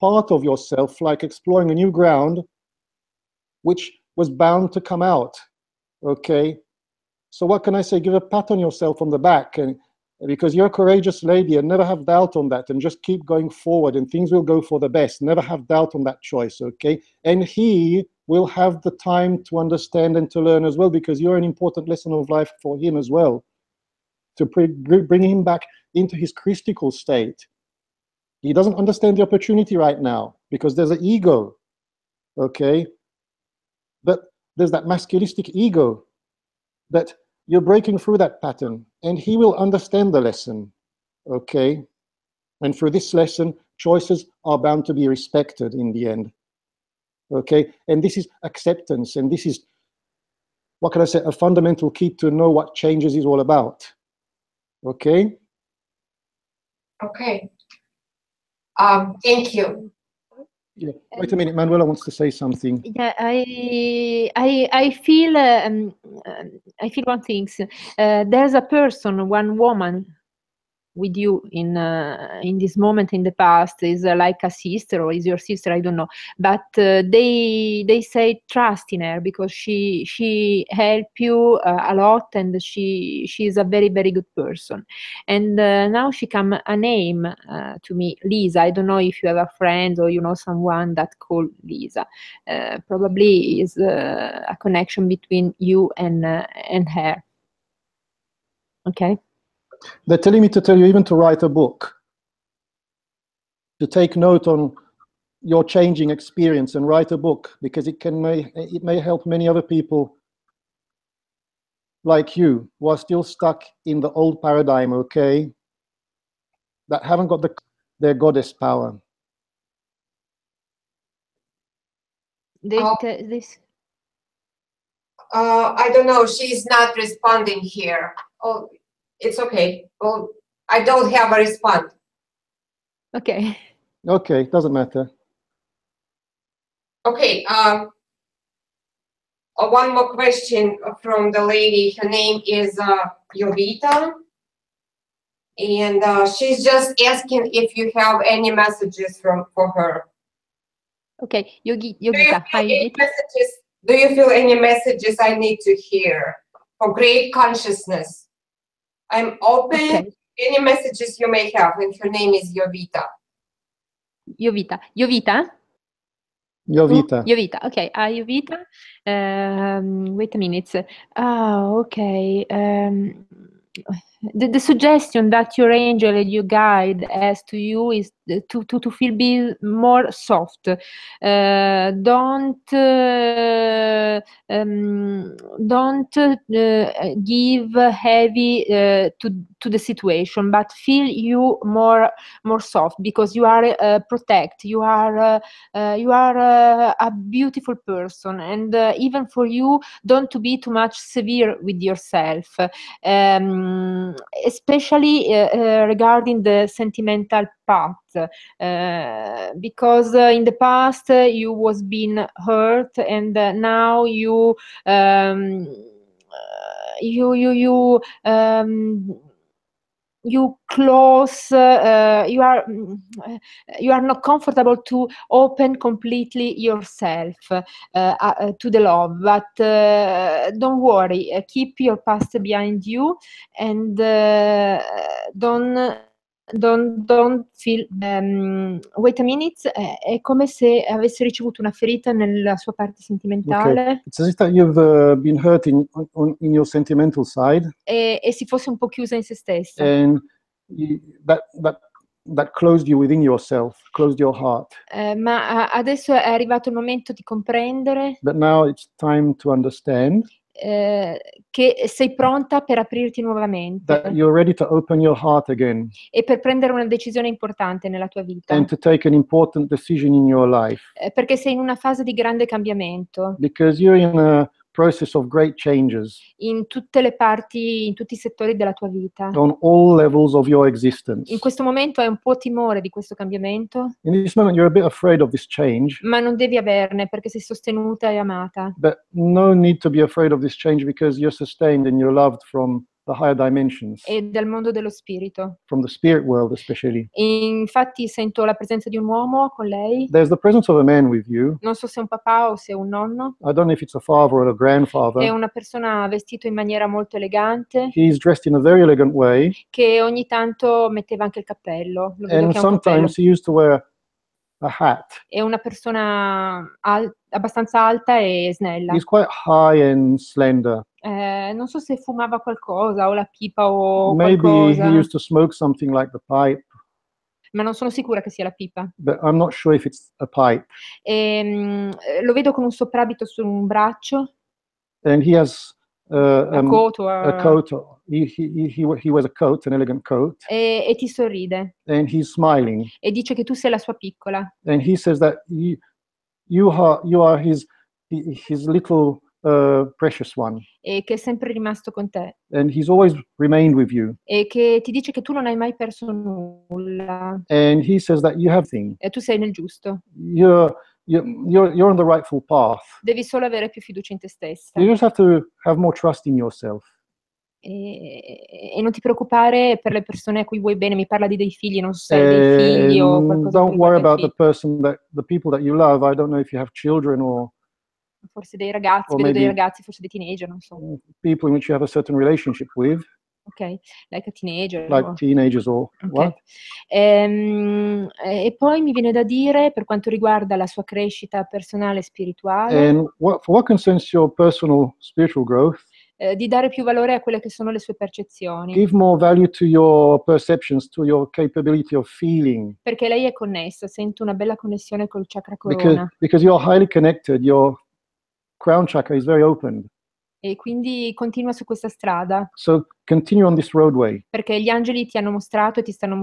E: part of yourself, like exploring a new ground, which was bound to come out, okay? So what can I say? Give a pat on yourself on the back, and because you're a courageous lady, and never have doubt on that, and just keep going forward, and things will go for the best. Never have doubt on that choice, okay? And he will have the time to understand and to learn as well, because you're an important lesson of life for him as well, to bring him back into his Christical state. He doesn't understand the opportunity right now because there's an ego, okay? But there's that masculistic ego that you're breaking through that pattern, and he will understand the lesson, okay? And for this lesson, choices are bound to be respected in the end, okay? And this is acceptance, and this is, what can I say, a fundamental key to know what changes is all about, okay?
B: Okay. Thank you.
E: Yeah. Wait a minute, Manuela wants to say something.
F: Yeah, I feel one thing. There's a person, one woman with you in this moment in the past, is like a sister or is your sister, I don't know, but they say trust in her, because she help you a lot, and she's a very, very good person. And now she come a name to me, Lisa. I don't know if you have a friend or you know someone that called Lisa. Probably is a connection between you and her. Okay.
E: They're telling me to tell you even to write a book, to take note on your changing experience and write a book, because it may help many other people like you who are still stuck in the old paradigm, okay, that haven't got their goddess power.
F: This
B: I don't know, she's not responding here. Oh, it's okay. Oh, I don't have a response.
F: Okay.
E: Okay, doesn't matter.
B: Okay, one more question from the lady. Her name is Jovita. And she's just asking if you have any messages for her.
F: Okay, Yogita, hi Yogita.
B: Do you feel any messages I need to hear for great consciousness? I'm open.
F: Okay.
B: Any messages you may have, and her name is Jovita.
F: Jovita. Jovita?
E: Jovita.
F: Jovita, okay. Jovita. Wait a minute. Okay. The suggestion that your angel and your guide has to you is to be more soft. Don't give heavy to the situation, but feel you more soft, because you are protect. You are a beautiful person, and even for you, don't to be too much severe with yourself. Especially regarding the sentimental part, because in the past you was been hurt, and now you close, you are not comfortable to open completely yourself to the love, but don't worry, keep your past behind you, and don't feel. Wait a minute, è come se avesse ricevuto una ferita nella sua parte sentimentale.
E: Okay. It's as if that you've been hurt in your sentimental side,
F: E si fosse un po' chiusa in se stessa.
E: and that closed you within yourself, closed your heart.
F: Ma adesso è arrivato il momento di comprendere
E: But now it's time to understand
F: che sei pronta per aprirti nuovamente
E: that you're ready to open your heart again
F: e per prendere una decisione importante nella tua vita,
E: and to take an important decision in your life,
F: perché sei in una fase di grande cambiamento
E: because you're in a process of great changes
F: in tutte le parti, in tutti i settori della tua vita.
E: on all levels of your existence.
F: In questo momento hai un po' timore di questo cambiamento,
E: In this moment, you're a bit afraid of this change,
F: ma non devi averne, perché sei sostenuta e amata.
E: but no need to be afraid of this change, because you're sustained and you're loved from the higher dimensions,
F: E dal mondo dello spirito.
E: from the spirit world especially.
F: Infatti sento la presenza di un uomo con lei.
E: There's the presence of a man with you.
F: Non so se è un papà o se è un nonno.
E: I don't know if it's a father or a
F: È
E: grandfather.
F: una persona vestito in maniera molto elegante,
E: He's dressed in a very elegant way,
F: che ogni tanto metteva anche il cappello. Lo vedo
E: and
F: che ha un cappello.
E: sometimes he used to wear a hat.
F: È una persona abbastanza alta e snella.
E: He's quite high and slender.
F: Non so se fumava qualcosa, o la pipa o
E: Maybe he
F: qualcosa,
E: used to smoke something like the pipe,
F: ma non sono sicura che sia la pipa.
E: but I'm not sure if it's a pipe.
F: Lo vedo con un soprabito su un braccio,
E: And he has
F: a coat,
E: a coat. He wears a coat, an elegant coat,
F: e ti sorride
E: and he's smiling.
F: e dice che tu sei la sua piccola,
E: And he says that you are his little precious one,
F: e che è sempre rimasto con te,
E: and he's always remained with you.
F: e che ti dice che tu non hai mai perso nulla,
E: And he says that you have things.
F: e tu sei nel giusto.
E: You're on the rightful path.
F: Devi solo avere più fiducia in te stessa,
E: You just have to have more trust in yourself.
F: e non ti preoccupare per le persone a cui vuoi bene. Mi parla di dei figli, non so se hai dei figli o
E: And
F: qualcosa
E: don't
F: che
E: worry
F: riguarda i
E: about
F: figli.
E: the people that you love. I don't know if you have children or
F: Forse dei ragazzi,
E: or
F: vedo dei
E: maybe
F: ragazzi, forse dei teenager, non so.
E: people in which you have a certain relationship with,
F: Ok, like a teenager.
E: like
F: or-
E: teenagers or
F: Ok.
E: what.
F: E poi mi viene da dire, per quanto riguarda la sua crescita personale e spirituale,
E: And for what concerns your personal spiritual growth,
F: di dare più valore a quelle che sono le sue percezioni,
E: give more value to your perceptions, to your capability of feeling,
F: perché lei è connessa, sento una bella connessione col chakra corona,
E: because you're highly connected. Your crown chakra is very open.
F: e quindi continua su questa strada,
E: So continue on this roadway,
F: perché gli angeli ti hanno mostrato e ti stanno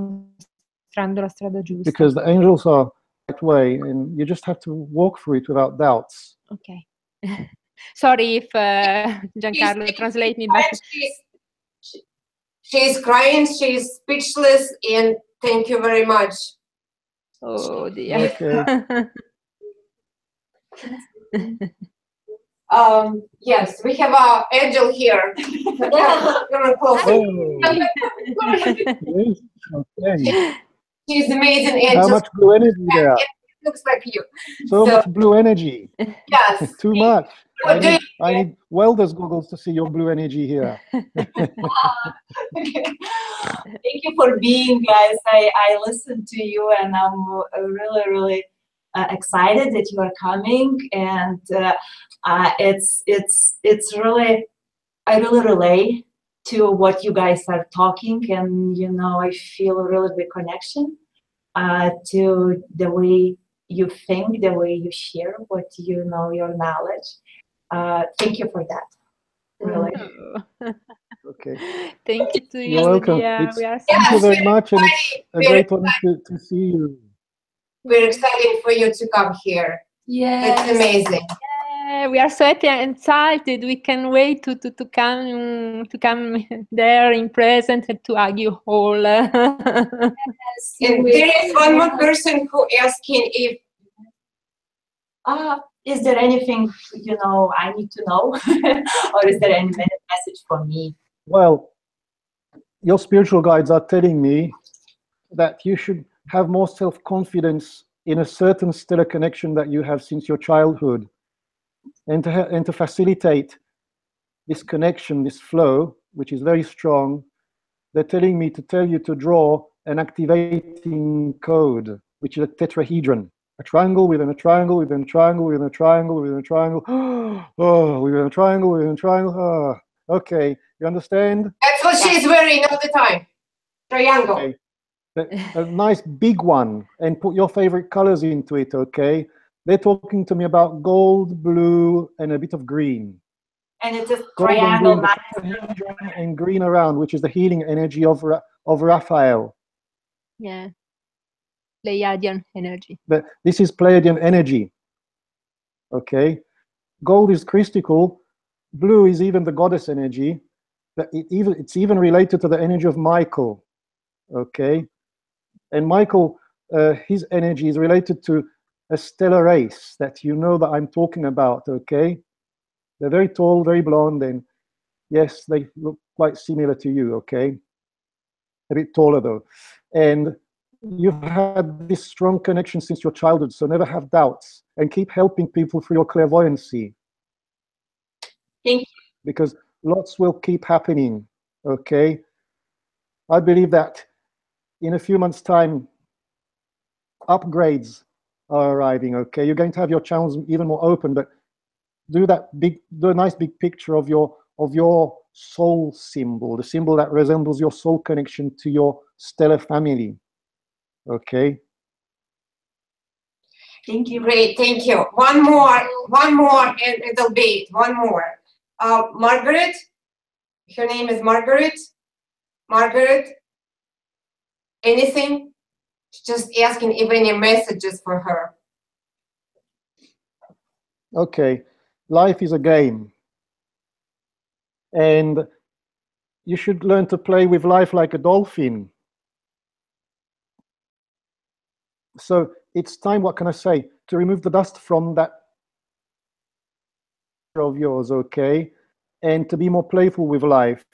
F: mostrando la strada giusta.
E: because the angels are that way, and you just have to walk through it without doubts.
F: Ok. Sorry if Giancarlo translate me, but
B: she's crying, she's speechless, and thank you very much.
F: oh dear.
E: Okay.
B: Yes, we have Angel here.
E: Oh. Yes. Okay.
B: She's amazing,
E: How
B: Angel.
E: much blue energy there?
B: It looks like you.
E: So much blue energy.
B: Yes.
E: Too much.
B: What
E: I need welder's goggles to see your blue energy here.
G: Thank you for being, guys. I listened to you, and I'm really, really excited that you are coming. And it's really, I really relate to what you guys are talking, and you know, I feel a really big connection to the way you think, the way you share what you know, your knowledge. Thank you for that. Really.
E: Okay.
F: Thank you to you.
E: You're welcome.
F: Yeah,
E: Thank you very much, and it's a great honor to see you.
B: We're excited for you to come here.
G: Yes.
B: It's amazing.
F: Yeah, we are so happy and excited. We can wait to come there in present and to hug you all.
B: Yes. And there is one more person who asking if
G: is there anything, you know, I need to know? Or is there any message for me?
E: Well, your spiritual guides are telling me that you should have more self-confidence in a certain stellar connection that you have since your childhood, and to facilitate this connection, this flow, which is very strong. They're telling me to tell you to draw an activating code, which is a tetrahedron. A triangle within a triangle within a triangle within a triangle within a triangle. Oh, within a triangle within a triangle. Oh, okay, you understand?
B: that's what she's wearing all the time. Triangle.
E: Okay. A nice big one, and put your favorite colors into it, okay? They're talking to me about gold, blue, and a bit of green.
G: And it's a
E: Gold
G: triangle.
E: and green around, which is the healing energy of Raphael.
F: Yeah. Pleiadian energy.
E: But this is Pleiadian energy. Okay. Gold is crystal. Blue is even the goddess energy. But it's even related to the energy of Michael. Okay. And Michael, his energy is related to a stellar race that you know that I'm talking about. Okay. They're very tall, very blonde, and yes, they look quite similar to you. Okay. A bit taller though. And you've had this strong connection since your childhood, so never have doubts, and keep helping people through your clairvoyancy.
G: Thank you.
E: Because lots will keep happening, okay? I believe that in a few months' time, upgrades are arriving, okay? You're going to have your channels even more open, but do a nice big picture of your soul symbol, the symbol that resembles your soul connection to your stellar family. Okay.
G: Thank you.
B: Great, thank you. One more, and it'll be one more. Margaret, her name is Margaret. Margaret, anything? Just asking if any messages for her.
E: Okay, life is a game, and you should learn to play with life like a dolphin. So it's time, what can I say, to remove the dust from that of yours, okay? And to be more playful with life,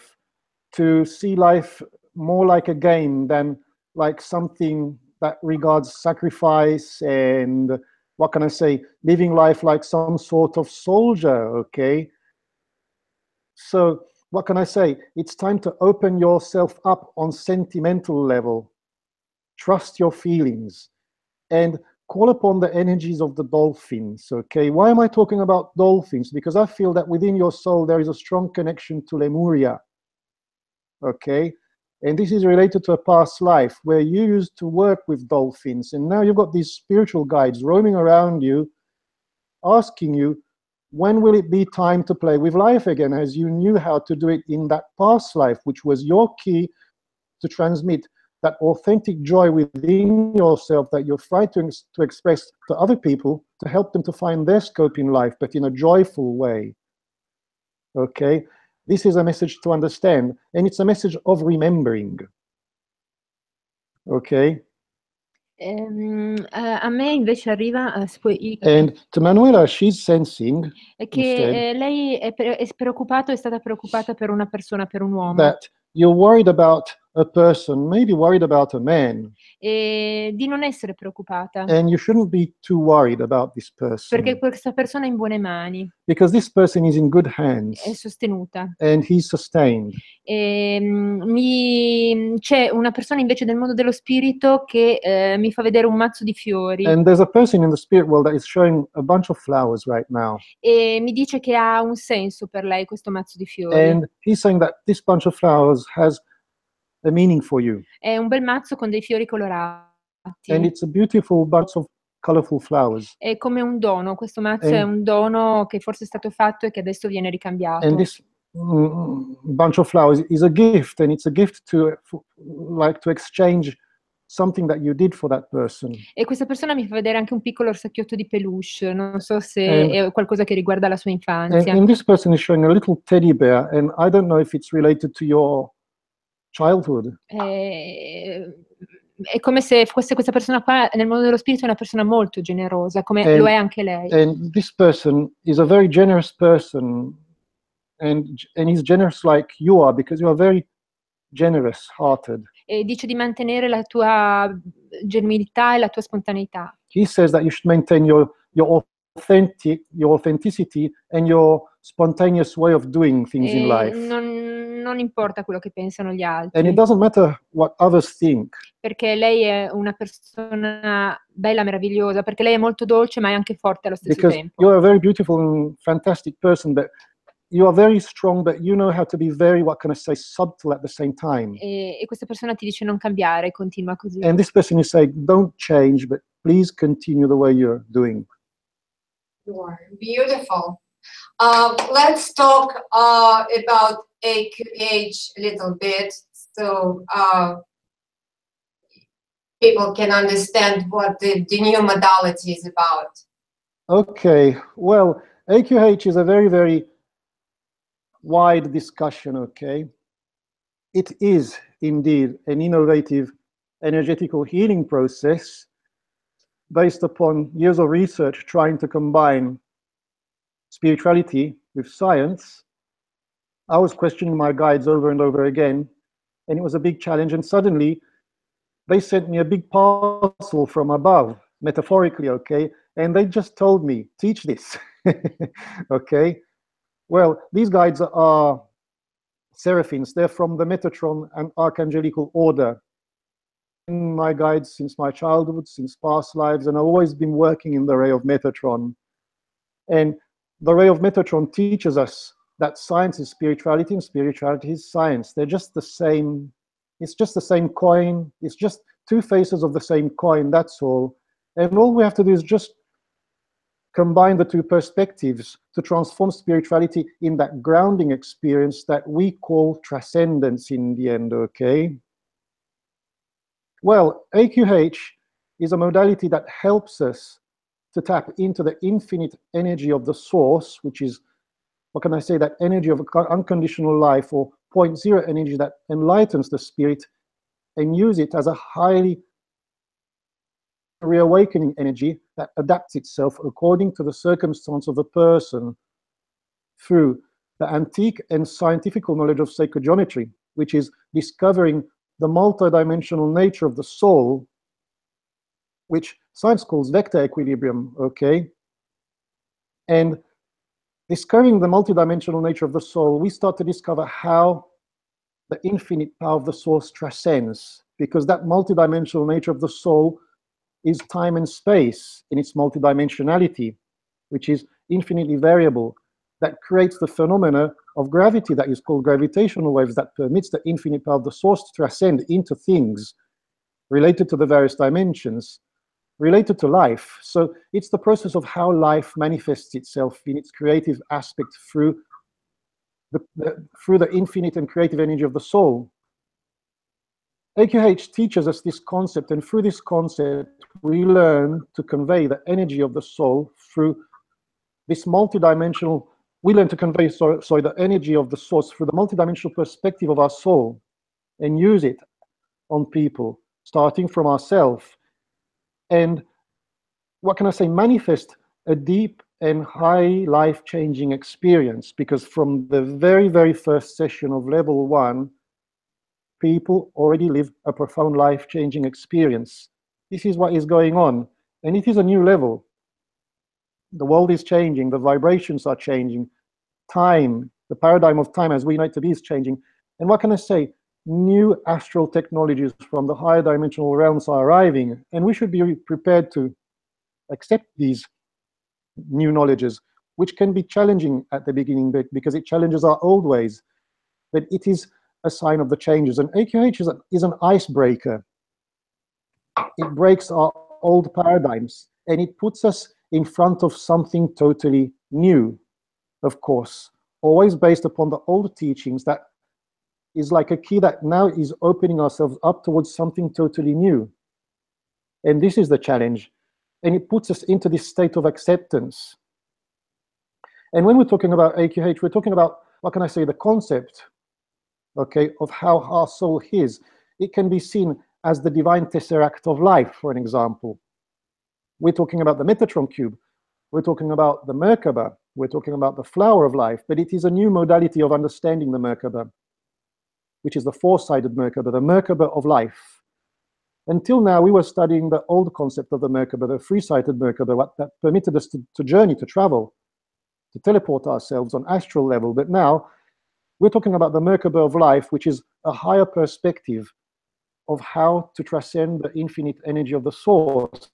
E: to see life more like a game than like something that regards sacrifice and, what can I say, living life like some sort of soldier, okay? So what can I say? It's time to open yourself up on sentimental level. Trust your feelings. And call upon the energies of the dolphins, okay? Why am I talking about dolphins? Because I feel that within your soul there is a strong connection to Lemuria, okay? And this is related to a past life where you used to work with dolphins, and now you've got these spiritual guides roaming around you, asking you, when will it be time to play with life again, as you knew how to do it in that past life, which was your key to transmit that authentic joy within yourself that you're trying to express to other people to help them to find their scope in life, but in a joyful way. Okay? This is a message to understand, and it's a message of remembering. Okay?
F: A me invece arriva
E: And to Manuela, she's sensing
F: che lei è preoccupato, è stata preoccupata per una persona, per un uomo.
E: That you're worried about a person, maybe worried about a man.
F: E di non essere preoccupata.
E: And you shouldn't be too worried about this person.
F: Perché questa persona è in buone mani.
E: Because this person is in good hands.
F: È sostenuta.
E: And he's sustained.
F: C'è una persona invece del mondo dello spirito che mi fa vedere un mazzo di fiori.
E: And there's a person in the spirit world that is showing a bunch of flowers right now.
F: E mi dice che ha un senso per lei questo mazzo di fiori.
E: And he's saying that this bunch of flowers has a meaning for you.
F: È un bel mazzo con dei fiori colorati.
E: And it's a beautiful bunch of colorful flowers.
F: È come un dono, questo mazzo è un dono che forse è stato fatto e che adesso viene ricambiato.
E: And this bunch of flowers is a gift, and it's a gift to exchange something that you did for that person.
F: E questa persona mi fa vedere anche un piccolo orsacchiotto di peluche, non so se è qualcosa che riguarda la sua infanzia.
E: And this person is showing a little teddy bear, and I don't know if it's related to your childhood.
F: È come se fosse questa persona qua, nel mondo dello spirito, è una persona molto generosa, come lo è anche lei.
E: And this person is a very generous person, and he's generous like you are, because you are very generous-hearted.
F: E dice di mantenere la tua genuinità e la tua spontaneità.
E: He says that you should maintain your authenticity and your spontaneous way of doing things in life.
F: Non importa quello che pensano gli altri.
E: And it doesn't matter what others think.
F: Perché lei è una persona bella, meravigliosa, perché lei è molto dolce ma è anche forte allo stesso tempo.
E: You're a very beautiful and fantastic person, but you are very strong, but you know how to be very, what can I say, subtle at the same time.
F: E questa persona ti dice non cambiare, continua così.
E: And this person is saying, don't change, but please continue the way you're doing.
B: You are beautiful. Let's talk about A.Q.H a little bit, so people can understand what the new modality is about.
E: Okay, well, A.Q.H is a very, very wide discussion, okay? It is indeed an innovative energetical healing process based upon years of research trying to combine spirituality with science. I was questioning my guides over and over again, and it was a big challenge, and suddenly they sent me a big parcel from above, metaphorically, okay? And they just told me, teach this, okay? Well, these guides are seraphins. They're from the Metatron and Archangelical order. My guides since my childhood, since past lives, and I've always been working in the ray of Metatron. And the ray of Metatron teaches us that science is spirituality and spirituality is science. They're just the same. It's just the same coin. It's just two faces of the same coin, that's all. And all we have to do is just combine the two perspectives to transform spirituality in that grounding experience that we call transcendence in the end, okay? Well, A.Q.H is a modality that helps us to tap into the infinite energy of the source, which is, what can I say, that energy of unconditional life, or 0.0 energy that enlightens the spirit, and use it as a highly reawakening energy that adapts itself according to the circumstance of the person through the antique and scientific knowledge of sacred geometry, which is discovering the multidimensional nature of the soul, which science calls vector equilibrium, okay? And discovering the multidimensional nature of the soul, we start to discover how the infinite power of the source transcends, because that multidimensional nature of the soul is time and space in its multidimensionality, which is infinitely variable, that creates the phenomena of gravity that is called gravitational waves, that permits the infinite power of the source to transcend into things related to the various dimensions, related to life. So it's the process of how life manifests itself in its creative aspect through the infinite and creative energy of the soul. A.Q.H teaches us this concept, and through this concept, we learn to convey the energy of the soul through this multidimensional, we learn to convey, sorry, the energy of the source through the multidimensional perspective of our soul and use it on people, starting from ourselves. And what can I say, manifest a deep and high life-changing experience, because from the very, very first session of level 1, people already live a profound life-changing experience. This is what is going on, and it is a new level. The world is changing, the vibrations are changing, time, the paradigm of time as we know it to be is changing. And what can I say? New astral technologies from the higher dimensional realms are arriving, and we should be prepared to accept these new knowledges, which can be challenging at the beginning because it challenges our old ways, but it is a sign of the changes. And A.Q.H is an icebreaker. It breaks our old paradigms, and it puts us in front of something totally new, of course, always based upon the old teachings. That is like a key that now is opening ourselves up towards something totally new. And this is the challenge. And it puts us into this state of acceptance. And when we're talking about A.Q.H, we're talking about, what can I say, the concept, okay, of how our soul is. It can be seen as the divine tesseract of life, for an example. We're talking about the Metatron cube. We're talking about the Merkaba. We're talking about the flower of life. But it is a new modality of understanding the Merkaba, which is the four-sided Merkaba, the Merkaba of life. Until now, we were studying the old concept of the Merkaba, the three-sided Merkaba, what that permitted us to journey, to travel, to teleport ourselves on astral level. But now, we're talking about the Merkaba of life, which is a higher perspective of how to transcend the infinite energy of the source.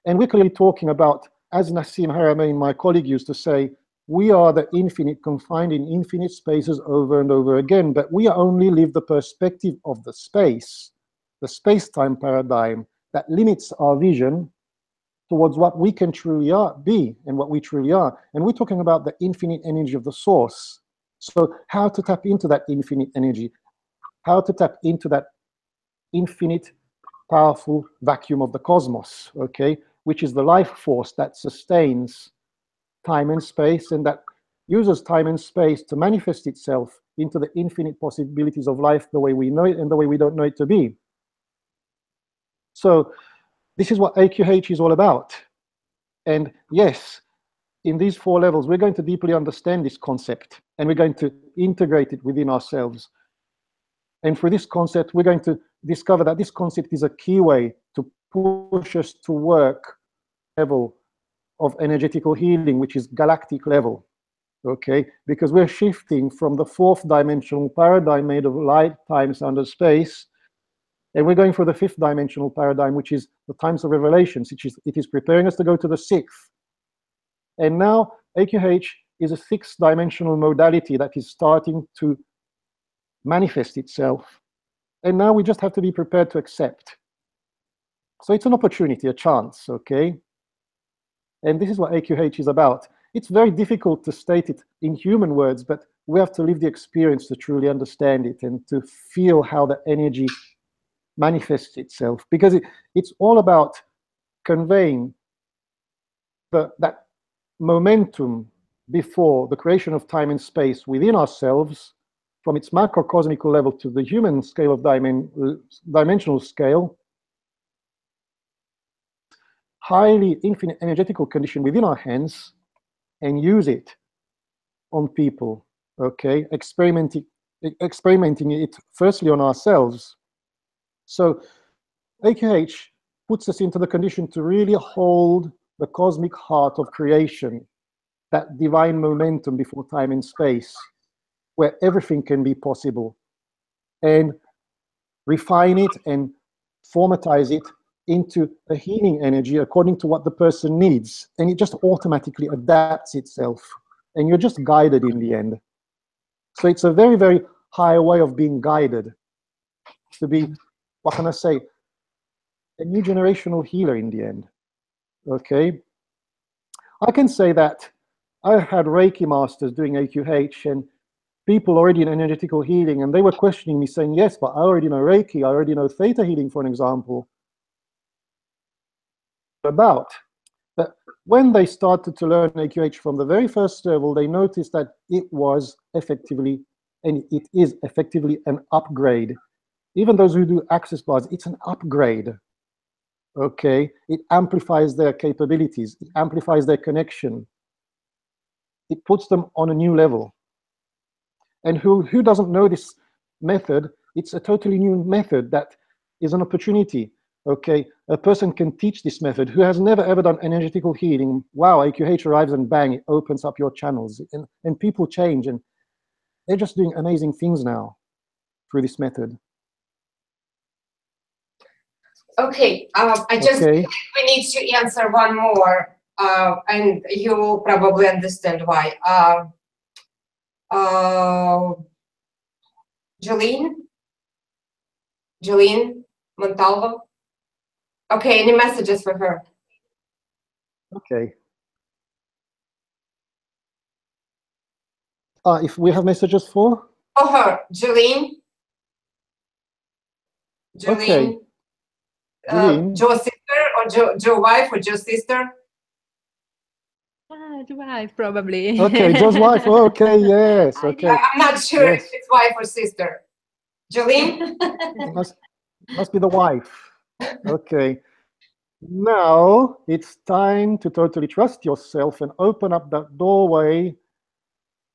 E: And we're clearly talking about, as Nassim Haramein, my colleague, used to say, we are the infinite confined in infinite spaces over and over again, but we only live the perspective of the space, the space-time paradigm that limits our vision towards what we can truly be and what we truly are. And we're talking about the infinite energy of the source. So how to tap into that infinite energy, how to tap into that infinite, powerful vacuum of the cosmos, okay, which is the life force that sustains time and space and that uses time and space to manifest itself into the infinite possibilities of life the way we know it and the way we don't know it to be. So this is what A.Q.H is all about. And yes, in these 4 levels, we're going to deeply understand this concept and we're going to integrate it within ourselves. And for this concept, we're going to discover that this concept is a key way to push us to work level of energetical healing, which is galactic level, okay? Because we're shifting from the 4th dimensional paradigm made of light, time, sound, and space, and we're going for the 5th dimensional paradigm, which is the times of revelations, it is preparing us to go to the 6th. And now A.Q.H is a 6th dimensional modality that is starting to manifest itself. And now we just have to be prepared to accept. So it's an opportunity, a chance, okay? And this is what A.Q.H is about. It's very difficult to state it in human words, but we have to live the experience to truly understand it and to feel how the energy manifests itself. Because it's all about conveying that momentum before the creation of time and space within ourselves, from its macrocosmical level to the human scale of dimensional scale, highly infinite energetical condition within our hands, and use it on people, okay? Experimenting it firstly on ourselves. So A.Q.H puts us into the condition to really hold the cosmic heart of creation, that divine momentum before time and space, where everything can be possible, and refine it and formatize it into a healing energy according to what the person needs. And it just automatically adapts itself. And you're just guided in the end. So it's a very, very high way of being guided. To be, what can I say, a new generational healer in the end. Okay? I can say that I had Reiki masters doing A.Q.H, and people already in energetical healing, and they were questioning me, saying, yes, but I already know Reiki, I already know theta healing, for an example. About that, when they started to learn A.Q.H from the very first level, they noticed that it was effectively, and it is effectively, an upgrade. Even those who do access bars, it's an upgrade. Okay, it amplifies their capabilities, it amplifies their connection, it puts them on a new level. And who doesn't know this method? It's a totally new method that is an opportunity. Okay, a person can teach this method who has never ever done energetical healing. Wow, A.Q.H arrives and bang, it opens up your channels, and people change, and they're just doing amazing things now through this method.
B: Okay, I just, we need to answer one more, and you will probably understand why. Jolene Montalvo. Okay, any messages for her?
E: Okay. If we have messages for?
B: For her, Jolene.
E: Okay.
B: Joe's sister, or Joe's wife, or Joe's sister?
F: Joe's wife, probably.
E: Okay, Joe's wife. Oh, okay, yes. Okay.
B: I'm not sure if it's wife or sister. Jolene?
E: Must be the wife. Okay. Now it's time to totally trust yourself and open up that doorway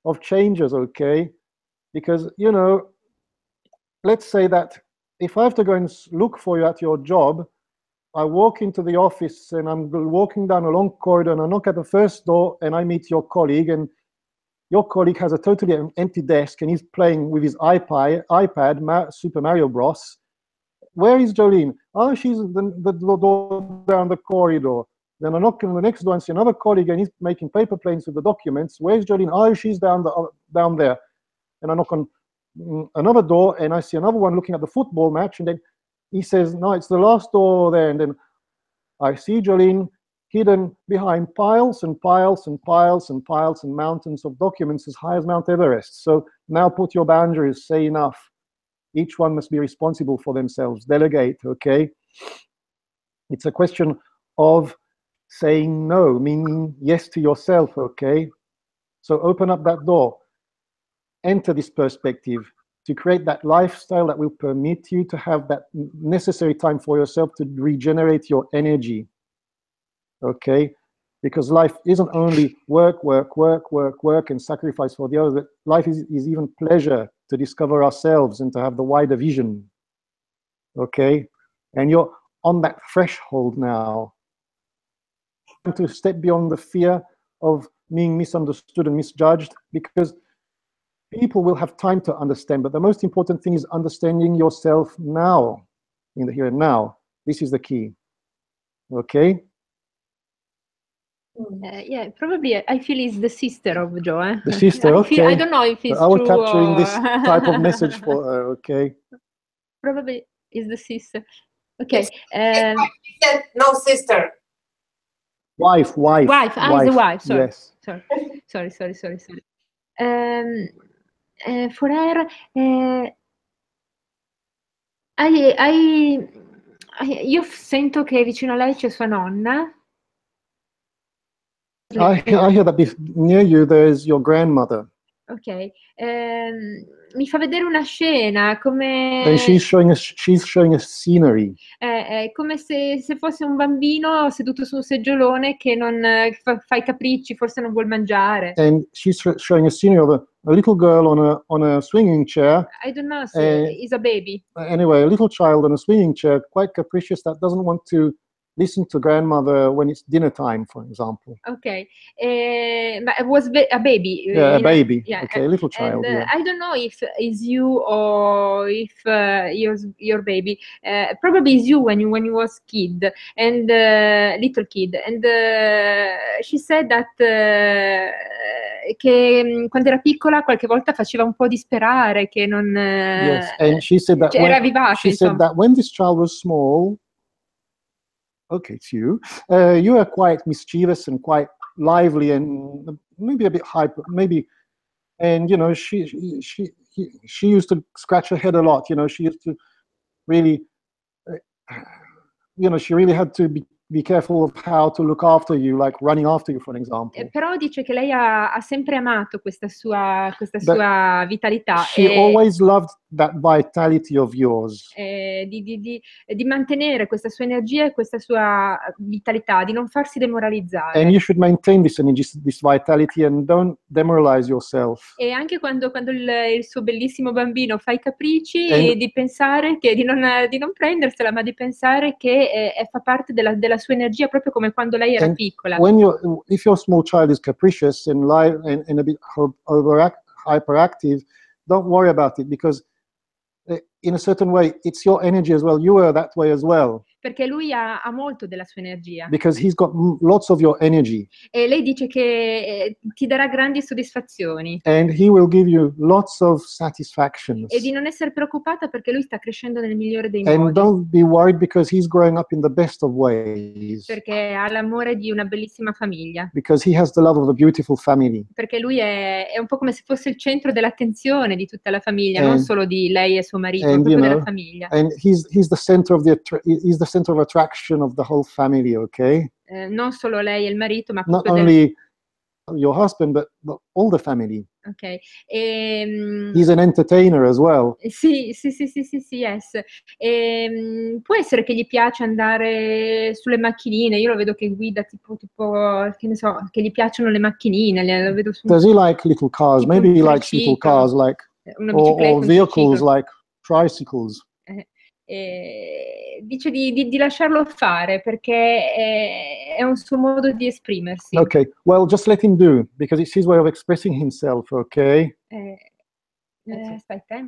E: of changes, okay? Because, you know, let's say that if I have to go and look for you at your job, I walk into the office and I'm walking down a long corridor and I knock at the first door and I meet your colleague, and your colleague has a totally empty desk and he's playing with his iPad, Super Mario Bros. Where is Jolene? Oh, she's the door down the corridor. Then I knock on the next door and see another colleague and he's making paper planes with the documents. Where's Jolene? Oh, she's down there. And I knock on another door and I see another one looking at the football match, and then he says, no, it's the last door there. And then I see Jolene hidden behind piles and piles and piles and piles and mountains of documents as high as Mount Everest. So now put your boundaries, say enough. Each one must be responsible for themselves. Delegate, okay? It's a question of saying no, meaning yes to yourself, okay? So open up that door. Enter this perspective to create that lifestyle that will permit you to have that necessary time for yourself to regenerate your energy, okay? Because life isn't only work, work, work, work, work, and sacrifice for the others, but life is even pleasure, to discover ourselves and to have the wider vision, okay? And you're on that threshold now to step beyond the fear of being misunderstood and misjudged, because people will have time to understand, but the most important thing is understanding yourself now, in the here and now. This is the key, okay?
F: Yeah, probably I feel it's the sister of Joe. Eh?
E: The sister, okay.
F: I don't know if it's
E: true.
F: true.
E: Capturing this type of message for her, okay?
F: Probably is the sister. Okay.
B: She said no sister.
E: Wife.
F: Wife. Ah, the wife. Sorry.
E: Yes.
F: Sorry. For her, io sento che vicino a lei c'è sua nonna.
E: I hear that near you there is your grandmother.
F: Ok, mi fa vedere una scena come...
E: And she's showing a scenery.
F: Come se fosse un bambino seduto su un seggiolone che non fa i capricci, forse non vuol mangiare.
E: And she's showing a scenery of a little girl on a swinging chair.
F: I don't know, is a baby.
E: Anyway, a little child on a swinging chair, quite capricious, that doesn't want to listen to grandmother when it's dinner time, for example.
F: Okay, but it was a baby.
E: Yeah, a baby.
F: Yeah.
E: Okay, a little child.
F: And,
E: yeah.
F: I don't know if it's you or if your baby. Probably it's you when you was kid and little kid. And she said that che quando era piccola qualche volta faceva un po' disperare, che non.
E: Yes, and she said that
F: era vivace.
E: She said that when this child was small. Okay, it's you. You were quite mischievous and quite lively and maybe a bit hyper, maybe And you know, she used to scratch her head a lot. You know, she used to really, you know, she really had to be careful of how to look after you, like running after you, for example.
F: Però dice che lei ha sempre amato questa sua vitalità.
E: She always loved that vitality of yours.
F: Di mantenere questa sua energia e questa sua vitalità, di non farsi demoralizzare.
E: And you should maintain this energy, this vitality, and don't demoralize yourself.
F: E anche quando il suo bellissimo bambino fa i capricci, di pensare che di non prendersela, ma di pensare che fa parte della sua energia, proprio come quando lei era piccola.
E: If your small child is capricious and a bit hyperactive, don't worry about it, because in a certain way, it's your energy as well. You are that way as well.
F: Perché lui ha molto della sua energia.
E: Because he's got lots of your energy.
F: E lei dice che ti darà grandi soddisfazioni.
E: And he will give you lots of satisfactions.
F: E di non essere preoccupata perché lui sta crescendo nel migliore dei modi.
E: And don't be worried because he's growing up in the best of ways.
F: Perché ha l'amore di una bellissima famiglia.
E: Because he has the love of a beautiful family.
F: Perché lui è un po' come se fosse il centro dell'attenzione di tutta la famiglia, non solo di lei e suo marito, ma proprio della famiglia.
E: And he's the center of center of attraction of the whole family, okay?
F: Non solo lei e il marito, ma
E: not only your husband, but all the family.
F: Ok.
E: He's an entertainer as well.
F: Sì, yes. Può essere che gli piace andare sulle macchinine, io lo vedo che guida tipo che ne so, che gli piacciono le macchinine, lo vedo su.
E: Does he like little cars? Maybe he likes little cars, like or vehicles like tricycles.
F: Dice di lasciarlo fare perché è un suo modo di esprimersi.
E: Okay, well, just let him do, because it's his way of expressing himself, okay?
F: Aspetta,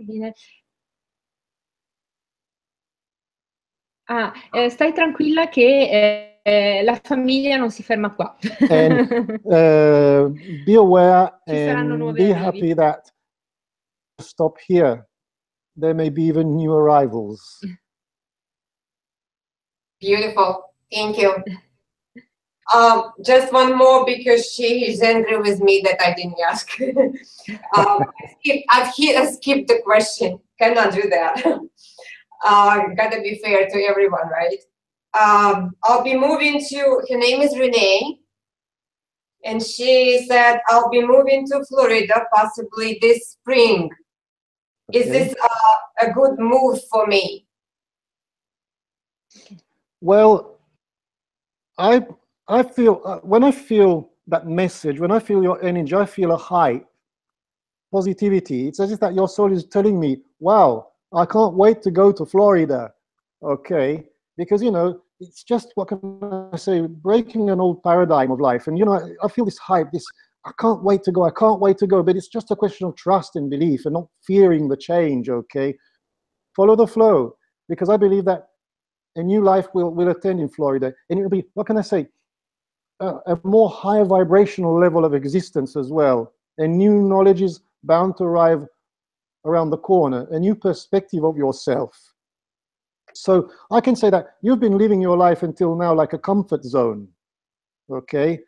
F: stai tranquilla che la famiglia non si ferma qua.
E: And be aware and be happy that stop here. There may be even new arrivals.
B: Beautiful. Thank you. Just one more, because she is angry with me that I didn't ask. I've skipped the question. Cannot do that. Gotta be fair to everyone, right? I'll be moving to, her name is Renee. And she said, I'll be moving to Florida possibly this spring. Okay. Is this a good move for me?
E: Well, I feel, when I feel that message, when I feel your energy, I feel a high positivity. It's as if that your soul is telling me, wow, I can't wait to go to Florida, okay? Because, you know, it's just, what can I say, breaking an old paradigm of life. And, you know, I feel this hype, this, I can't wait to go, I can't wait to go. But it's just a question of trust and belief and not fearing the change, okay? Follow the flow, because I believe that a new life will attend in Florida. And it'll be, what can I say, a more higher vibrational level of existence as well. And new knowledge is bound to arrive around the corner, a new perspective of yourself. So I can say that you've been living your life until now like a comfort zone, okay?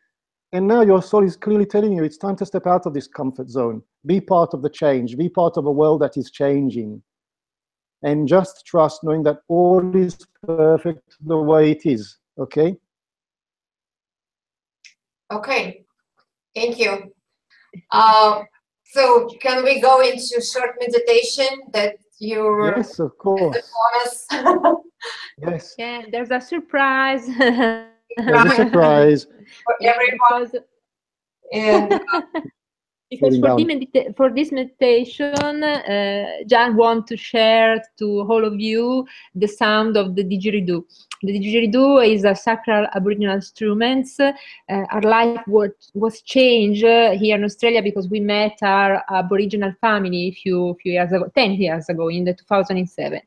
E: And now your soul is clearly telling you it's time to step out of this comfort zone. Be part of the change. Be part of a world that is changing. And just trust, knowing that all is perfect the way it is, okay?
B: Okay, thank you. So can we go into short meditation that you?
E: Yes, of course. Yes.
F: Yeah, there's a surprise.
E: There's a surprise.
B: For everyone. And
F: because for this meditation, Gian wants to share to all of you the sound of the didgeridoo. The didgeridoo is a sacral Aboriginal instrument. Our life was changed here in Australia because we met our Aboriginal family a few years ago, 10 years ago, in the 2007.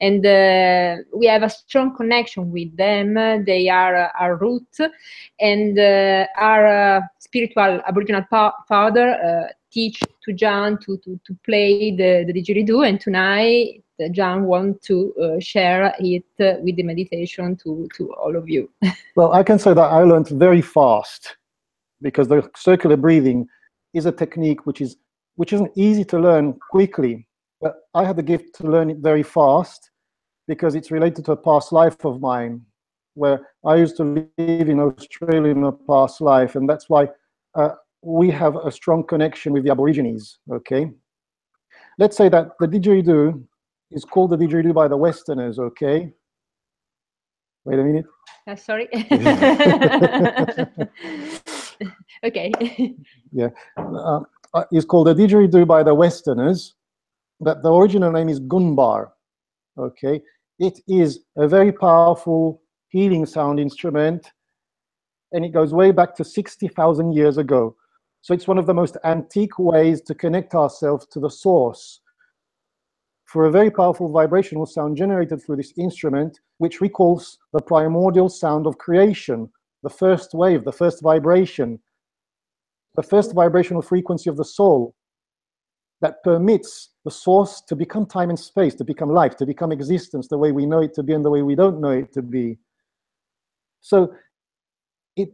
F: And we have a strong connection with them. They are our root. And our spiritual Aboriginal father teach to Gian to play the didgeridoo, and tonight Gian wants to share it with the meditation to all of you.
E: Well, I can say that I learned very fast, because the circular breathing is a technique which is which isn't easy to learn quickly. But I had the gift to learn it very fast because it's related to a past life of mine, where I used to live in Australia in a past life, and that's why we have a strong connection with the Aborigines, okay? Let's say that the didgeridoo is called the didgeridoo by the Westerners, okay? Wait a minute.
F: Sorry. Okay.
E: Yeah, it's called the didgeridoo by the Westerners, but the original name is gunbar, okay? It is a very powerful healing sound instrument, and it goes way back to 60,000 years ago. So it's one of the most antique ways to connect ourselves to the source for a very powerful vibrational sound generated through this instrument, which recalls the primordial sound of creation, the first wave, the first vibration, the first vibrational frequency of the soul that permits the source to become time and space, to become life, to become existence, the way we know it to be and the way we don't know it to be. So it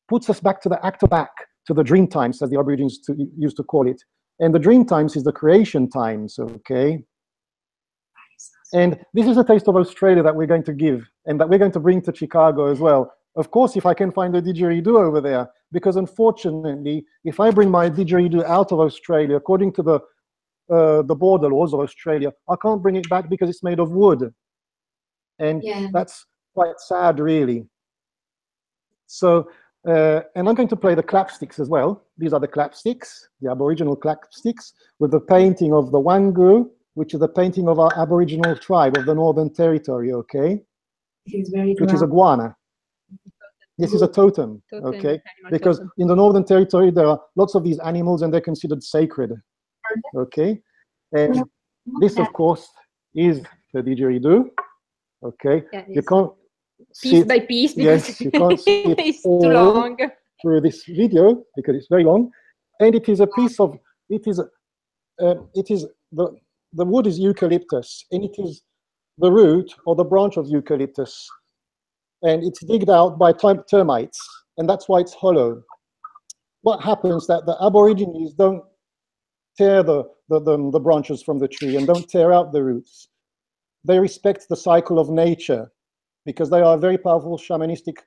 E: puts us back to the back to the dream times, as the Aborigines used to call it. And the dream times is the creation times, okay? And this is a taste of Australia that we're going to give and that we're going to bring to Chicago as well. Of course, if I can find a didgeridoo over there, because unfortunately, if I bring my didgeridoo out of Australia, according to the border laws of Australia, I can't bring it back because it's made of wood. And that's quite sad, really. So, and I'm going to play the clapsticks as well. These are the clapsticks, the Aboriginal clapsticks, with the painting of the Wangu, which is the painting of our Aboriginal tribe of the Northern Territory, okay? Which is a guana. This is a totem, okay? Because in the Northern Territory, there are lots of these animals and they're considered sacred, okay? And this, of course, is the didgeridoo, okay? You can't
F: piece by piece, because
E: yes, you can't see it
F: it's
E: all
F: too long
E: through this video because it's very long, and it is a piece of the wood is eucalyptus, and it is the root or the branch of eucalyptus, and it's digged out by termites, and that's why it's hollow. What happens that the Aborigines don't tear the branches from the tree and don't tear out the roots. They respect the cycle of nature because they are a very powerful shamanistic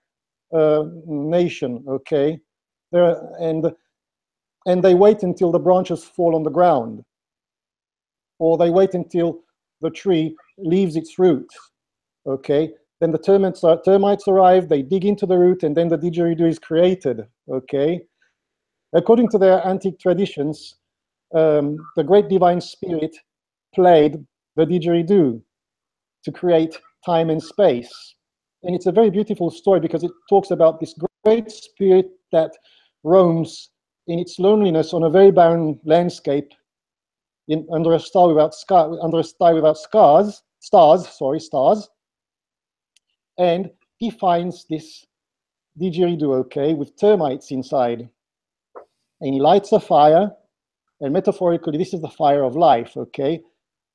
E: nation, okay? And they wait until the branches fall on the ground, or they wait until the tree leaves its roots, okay? Then the termites arrive, they dig into the root, and then the didgeridoo is created, okay? According to their antique traditions, the great divine spirit played the didgeridoo to create time and space. And it's a very beautiful story because it talks about this great spirit that roams in its loneliness on a very barren landscape under a star without stars. And he finds this didgeridoo, okay, with termites inside. And he lights a fire, and metaphorically, this is the fire of life, okay?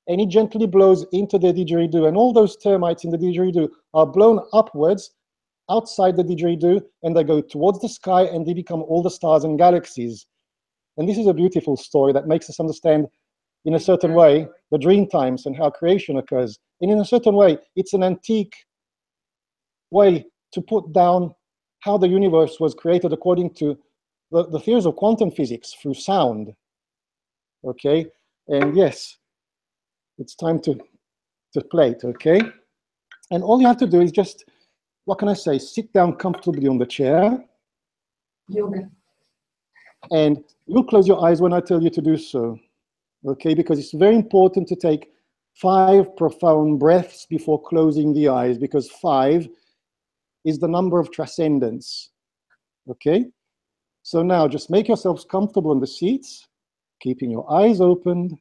E: And he gently blows into the didgeridoo, and all those termites in the didgeridoo are blown upwards outside the didgeridoo, and they go towards the sky, and they become all the stars and galaxies. And this is a beautiful story that makes us understand, in a certain way, the dream times and how creation occurs. And in a certain way, it's an antique way to put down how the universe was created according to the theories of quantum physics through sound, okay? And yes, it's time to play it, okay? And all you have to do is just, what can I say, sit down comfortably on the chair.
C: Yoga.
E: And you'll close your eyes when I tell you to do so, okay? Because it's very important to take 5 profound breaths before closing the eyes, because 5 is the number of transcendence, okay? So now just make yourselves comfortable on the seats, keeping your eyes open,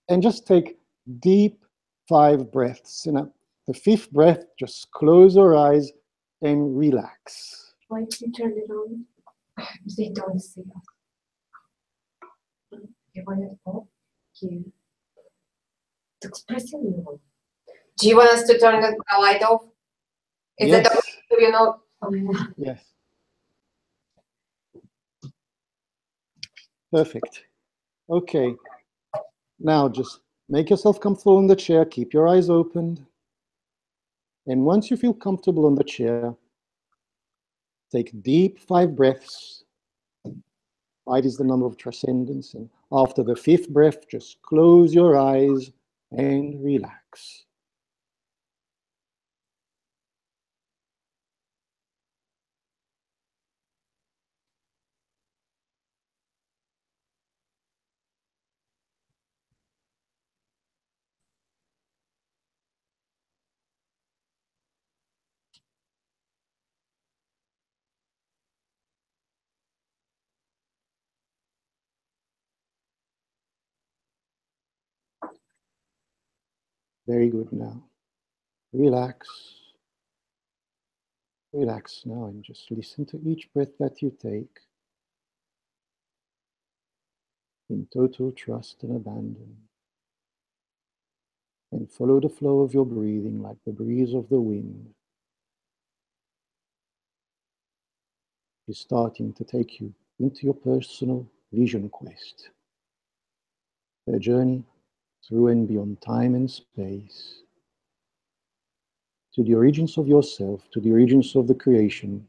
E: and just take deep 5 breaths. And at the 5th breath, just close your eyes and relax.
C: Why did you turn it on? They don't see us. You want it off? Here. It's expressing.
B: Do you want us to turn the light off? Is
E: Yes.
B: it okay? Do you know?
E: Yes. Perfect. Okay. Now just make yourself comfortable in the chair. Keep your eyes open. And once you feel comfortable on the chair, take deep 5 breaths. 5 is the number of transcendence. And after the 5th breath, just close your eyes and relax. Very good now. Relax. Relax now and just listen to each breath that you take in total trust and abandon. And follow the flow of your breathing like the breeze of the wind. Is starting to take you into your personal vision quest. A journey through and beyond time and space. To the origins of yourself, to the origins of the creation,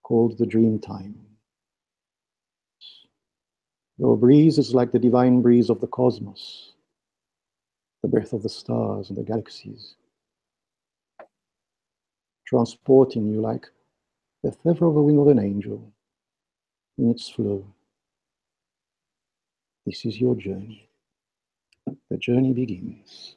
E: called the dream time. Your breeze is like the divine breeze of the cosmos, the breath of the stars and the galaxies, transporting you like the feather of the wing of an angel in its flow. This is your journey. The journey begins.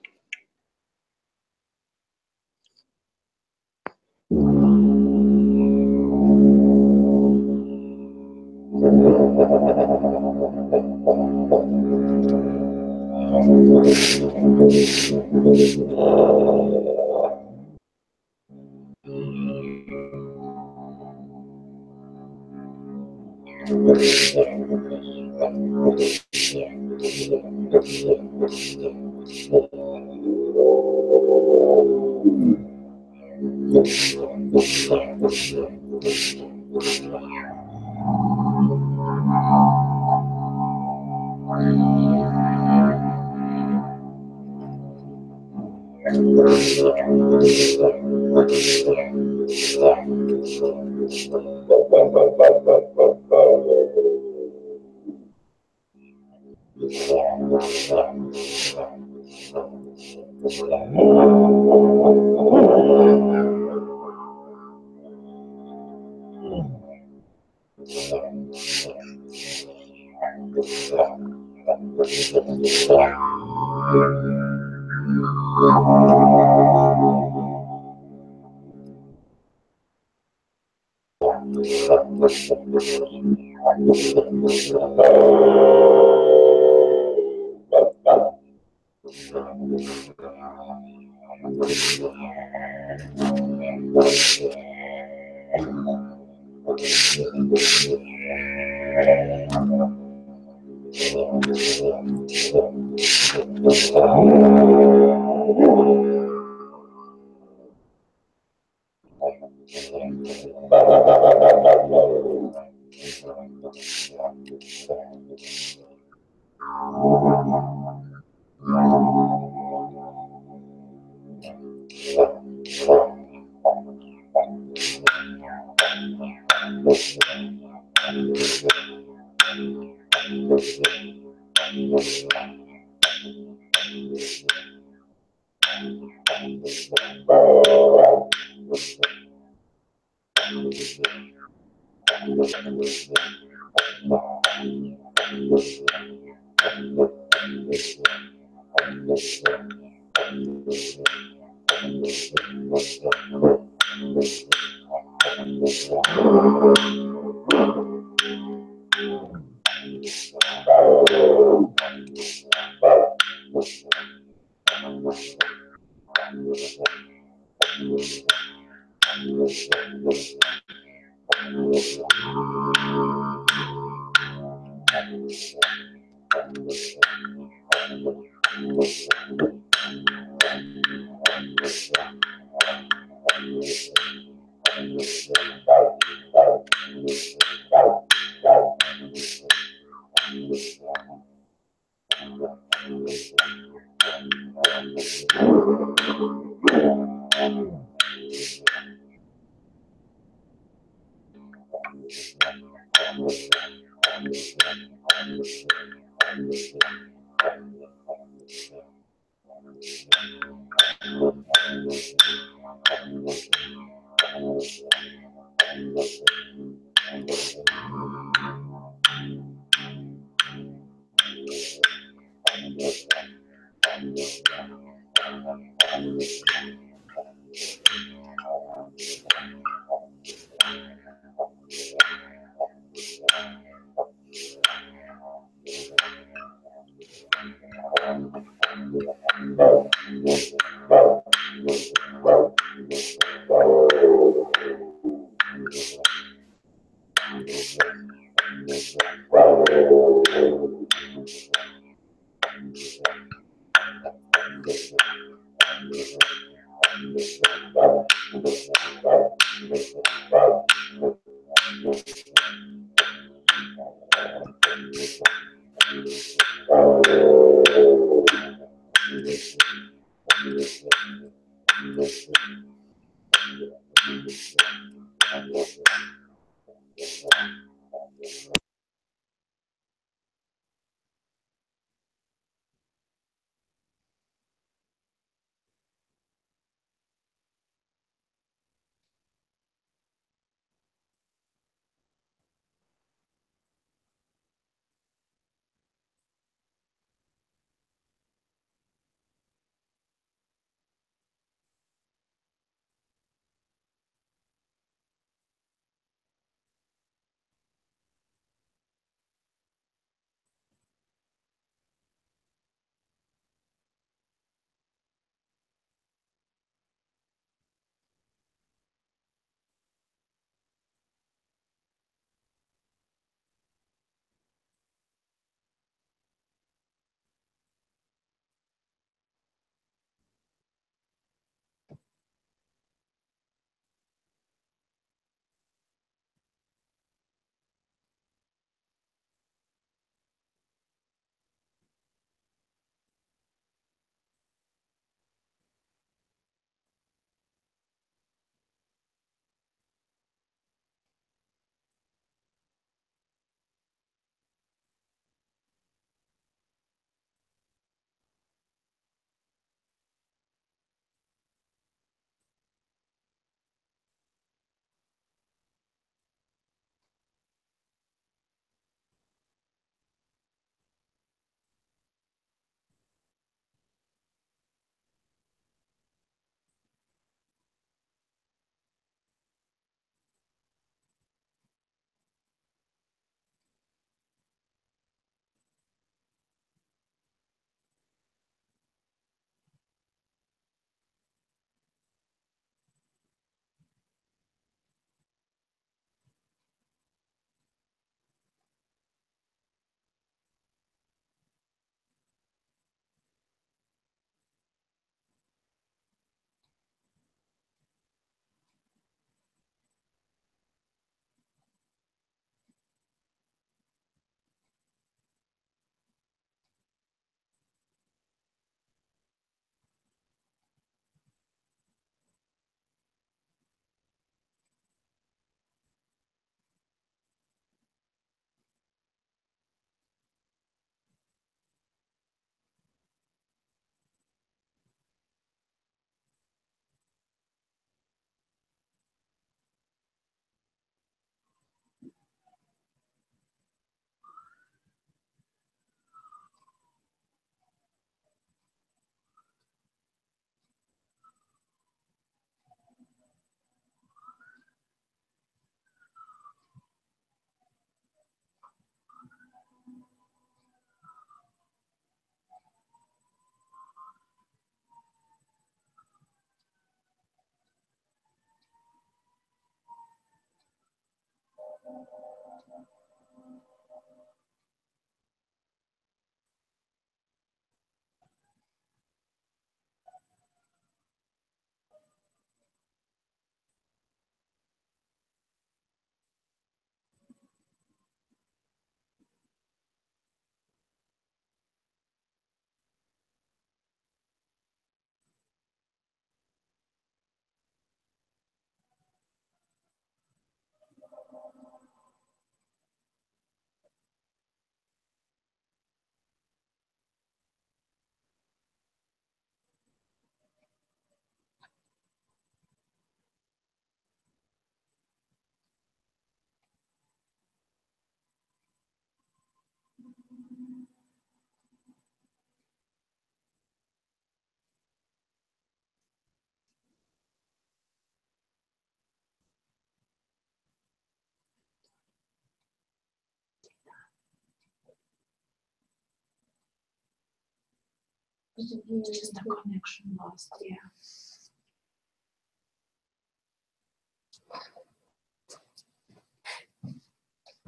G: Just the connection lost, yeah.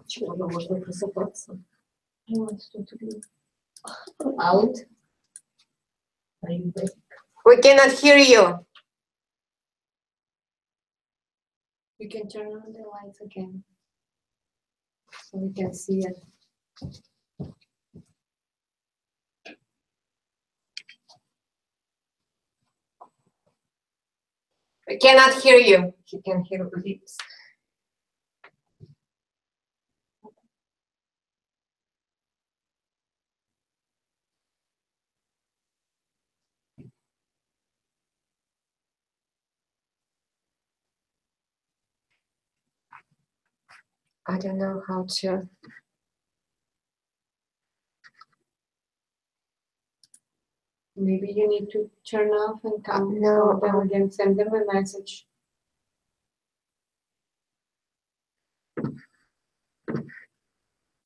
G: Чего можно просыпаться? I want to be out. Are you back?
B: We cannot hear you.
C: You can turn on the lights again, so we can see it.
B: We cannot hear you. You can hear the lips. I don't know how to.
C: Maybe you need to turn off and come
B: No,
C: down again. Send them a message.
B: I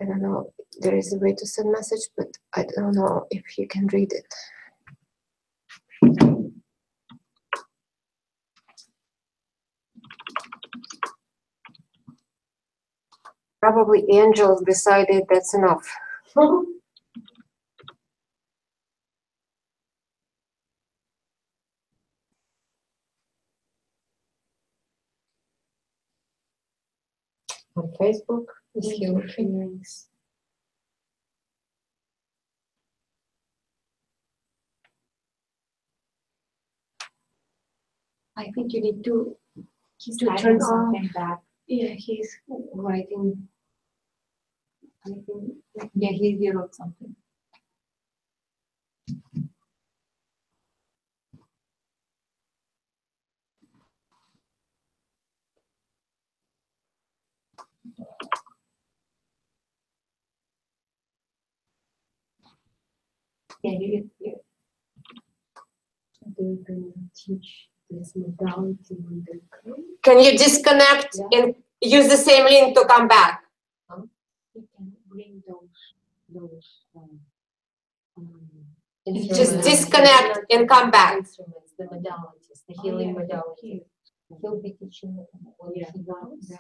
B: don't know. There is a way to send message, but I don't know if you can read it. Probably Angel decided that's enough. On Facebook, is he looking?
C: I think you need to
G: Turn
C: turn off.
G: something back.
C: Yeah, he's writing. I think.
G: Yeah, he wrote something. Yeah, you can teach this modality with the clay.
B: Can you disconnect and use the same link to come back?
G: You can bring those
B: Just disconnect and come back.
G: Instruments, the modalities, the healing modalities. He'll be teaching when he wants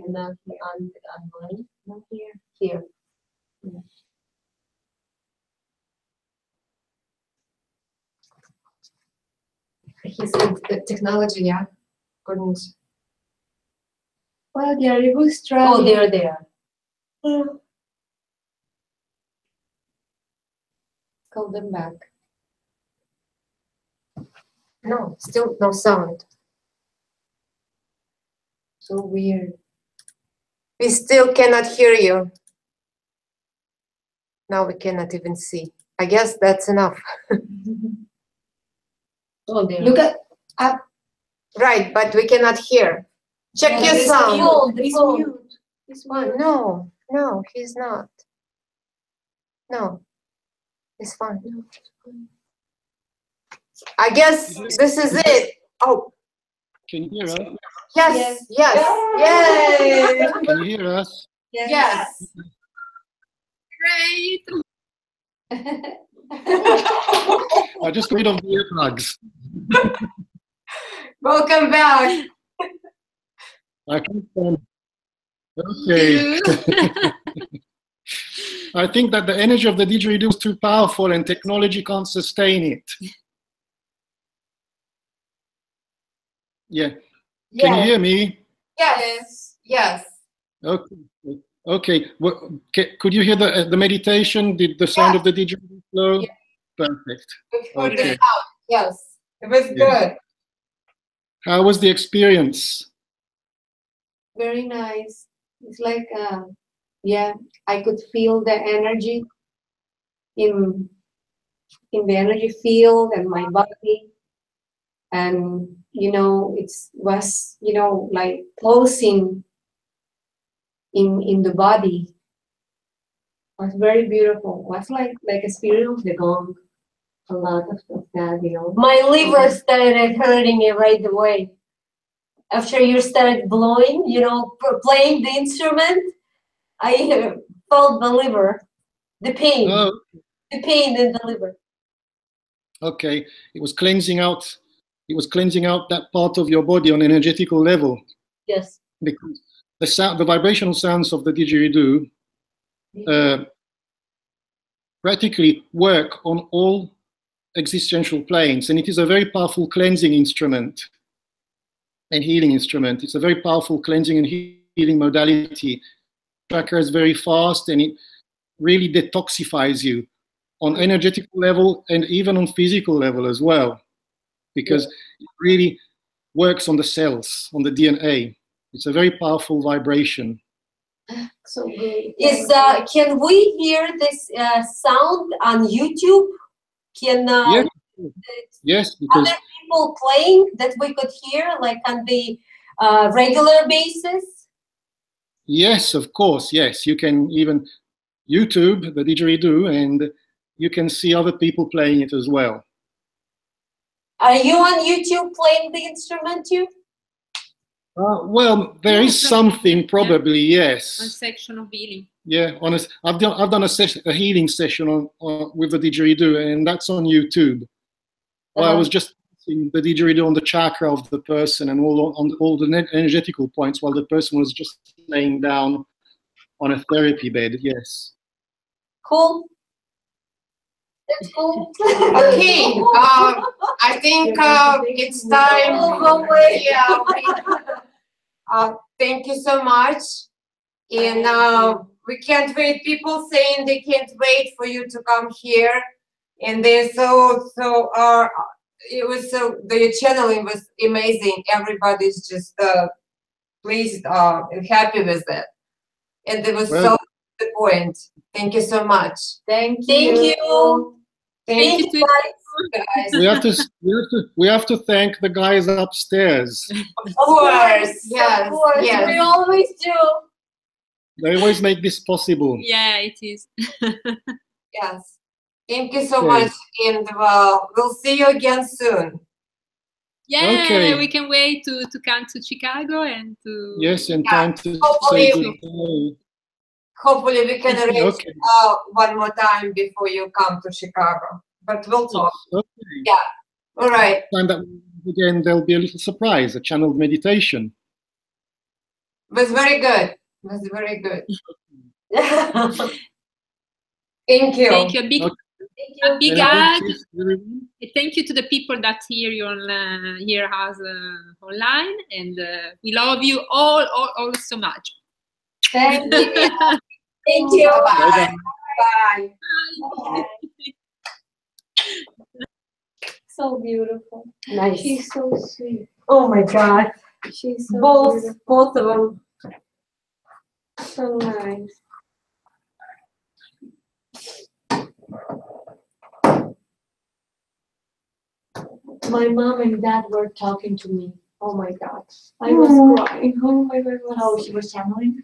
G: not online, not here. Here. Yeah.
B: He said the technology, yeah, couldn't.
C: Well, they are bootstrapped.
G: Oh, they're there.
C: Call them back.
B: No, still no sound.
C: So weird.
B: We still cannot hear you. Now we cannot even see. I guess that's enough.
G: Oh, there.
C: Look at up.
B: Right, but we cannot hear. Check your sound.
C: He's mute. He's mute.
B: Oh, no, he's not. No, it's fine. I guess this is it. Oh,
A: Can you hear us?
B: yes. Yay!
A: Can you hear us?
B: Yes.
D: Great.
A: I just rid of the earplugs.
B: Welcome back.
A: I can't stand. Okay. I think that the energy of the didgeridoo is too powerful and technology can't sustain it. Yeah. Can you hear me?
B: Yes.
A: Okay. Okay. Well, could you hear the meditation? Did the sound of the didgeridoo flow?
B: Yeah.
A: Perfect.
B: We heard
A: Okay.
B: it out. Yes, it was good.
A: How was the experience?
C: Very nice. It's like, yeah, I could feel the energy in the energy field and my body. And, it was, like pulsing in the body. It was very beautiful. It was like a spirit of the gong. A lot of that,
G: My liver started hurting me right away. After you started blowing, playing the instrument, I felt the liver, the pain in the liver.
A: Okay, it was cleansing out. It was cleansing out that part of your body on an energetical level.
C: Yes.
A: Because the sound, the vibrational sounds of the didgeridoo practically work on all existential planes, and it is a very powerful cleansing instrument and healing instrument. It's a very powerful cleansing and healing modality. Chakras very fast, and it really detoxifies you on energetical level and even on physical level as well, because it really works on the cells, on the DNA. It's a very powerful vibration.
C: So good.
B: Can we hear this sound on YouTube? Can
A: yes, because
B: other people playing that we could hear, like on the regular basis?
A: yes, of course, yes. You can even YouTube the didgeridoo, and you can see other people playing it as well.
B: Are you on YouTube playing the instrument too?
A: Well, there is something probably, yes.
D: One section of healing.
A: Yeah, honest. I've done a healing session with the didgeridoo, and that's on YouTube. Well, I was just using the didgeridoo on the chakra of the person and all the energetical points, while the person was just laying down on a therapy bed. Yes.
B: Cool. That's cool. Okay. I think it's time. Thank you so much. And we can't wait. People saying they can't wait for you to come here. And they're it was so, the channeling was amazing. Everybody's just pleased and happy with it. And it was so the point. Thank you so much.
C: Thank you.
B: Thank you. Thank you, guys.
A: We have to thank the guys upstairs.
B: Of course, yes,
C: Of course.
B: yes.
C: We always do.
A: They always make this possible.
D: Yeah, it is.
B: Yes. Thank you so much, and we'll see you again soon.
D: Yeah,
A: Okay.
D: we can wait to come to Chicago and to...
A: Yes, and time to
B: Hopefully,
A: say goodbye.
B: hopefully we can arrange
A: Okay.
B: one more time before you come to Chicago. But we'll talk.
A: Okay.
B: Yeah. All right.
A: Time that again, there'll be a little surprise, a channeled meditation.
B: It was very good. It was very good. Thank you.
D: Thank you. A big, a big
A: And
D: hug.
A: everyone.
D: Thank you to the people that hear us online, and we love you all so much.
B: Thank you. Thank you. Bye. Bye.
C: Bye. So beautiful.
B: Nice.
C: She's so sweet.
B: Oh my God.
C: She's so beautiful.
B: Both of them.
C: So nice. My mom and dad were talking to me. Oh my God. I was crying. Oh my God.
G: Oh, she was channeling?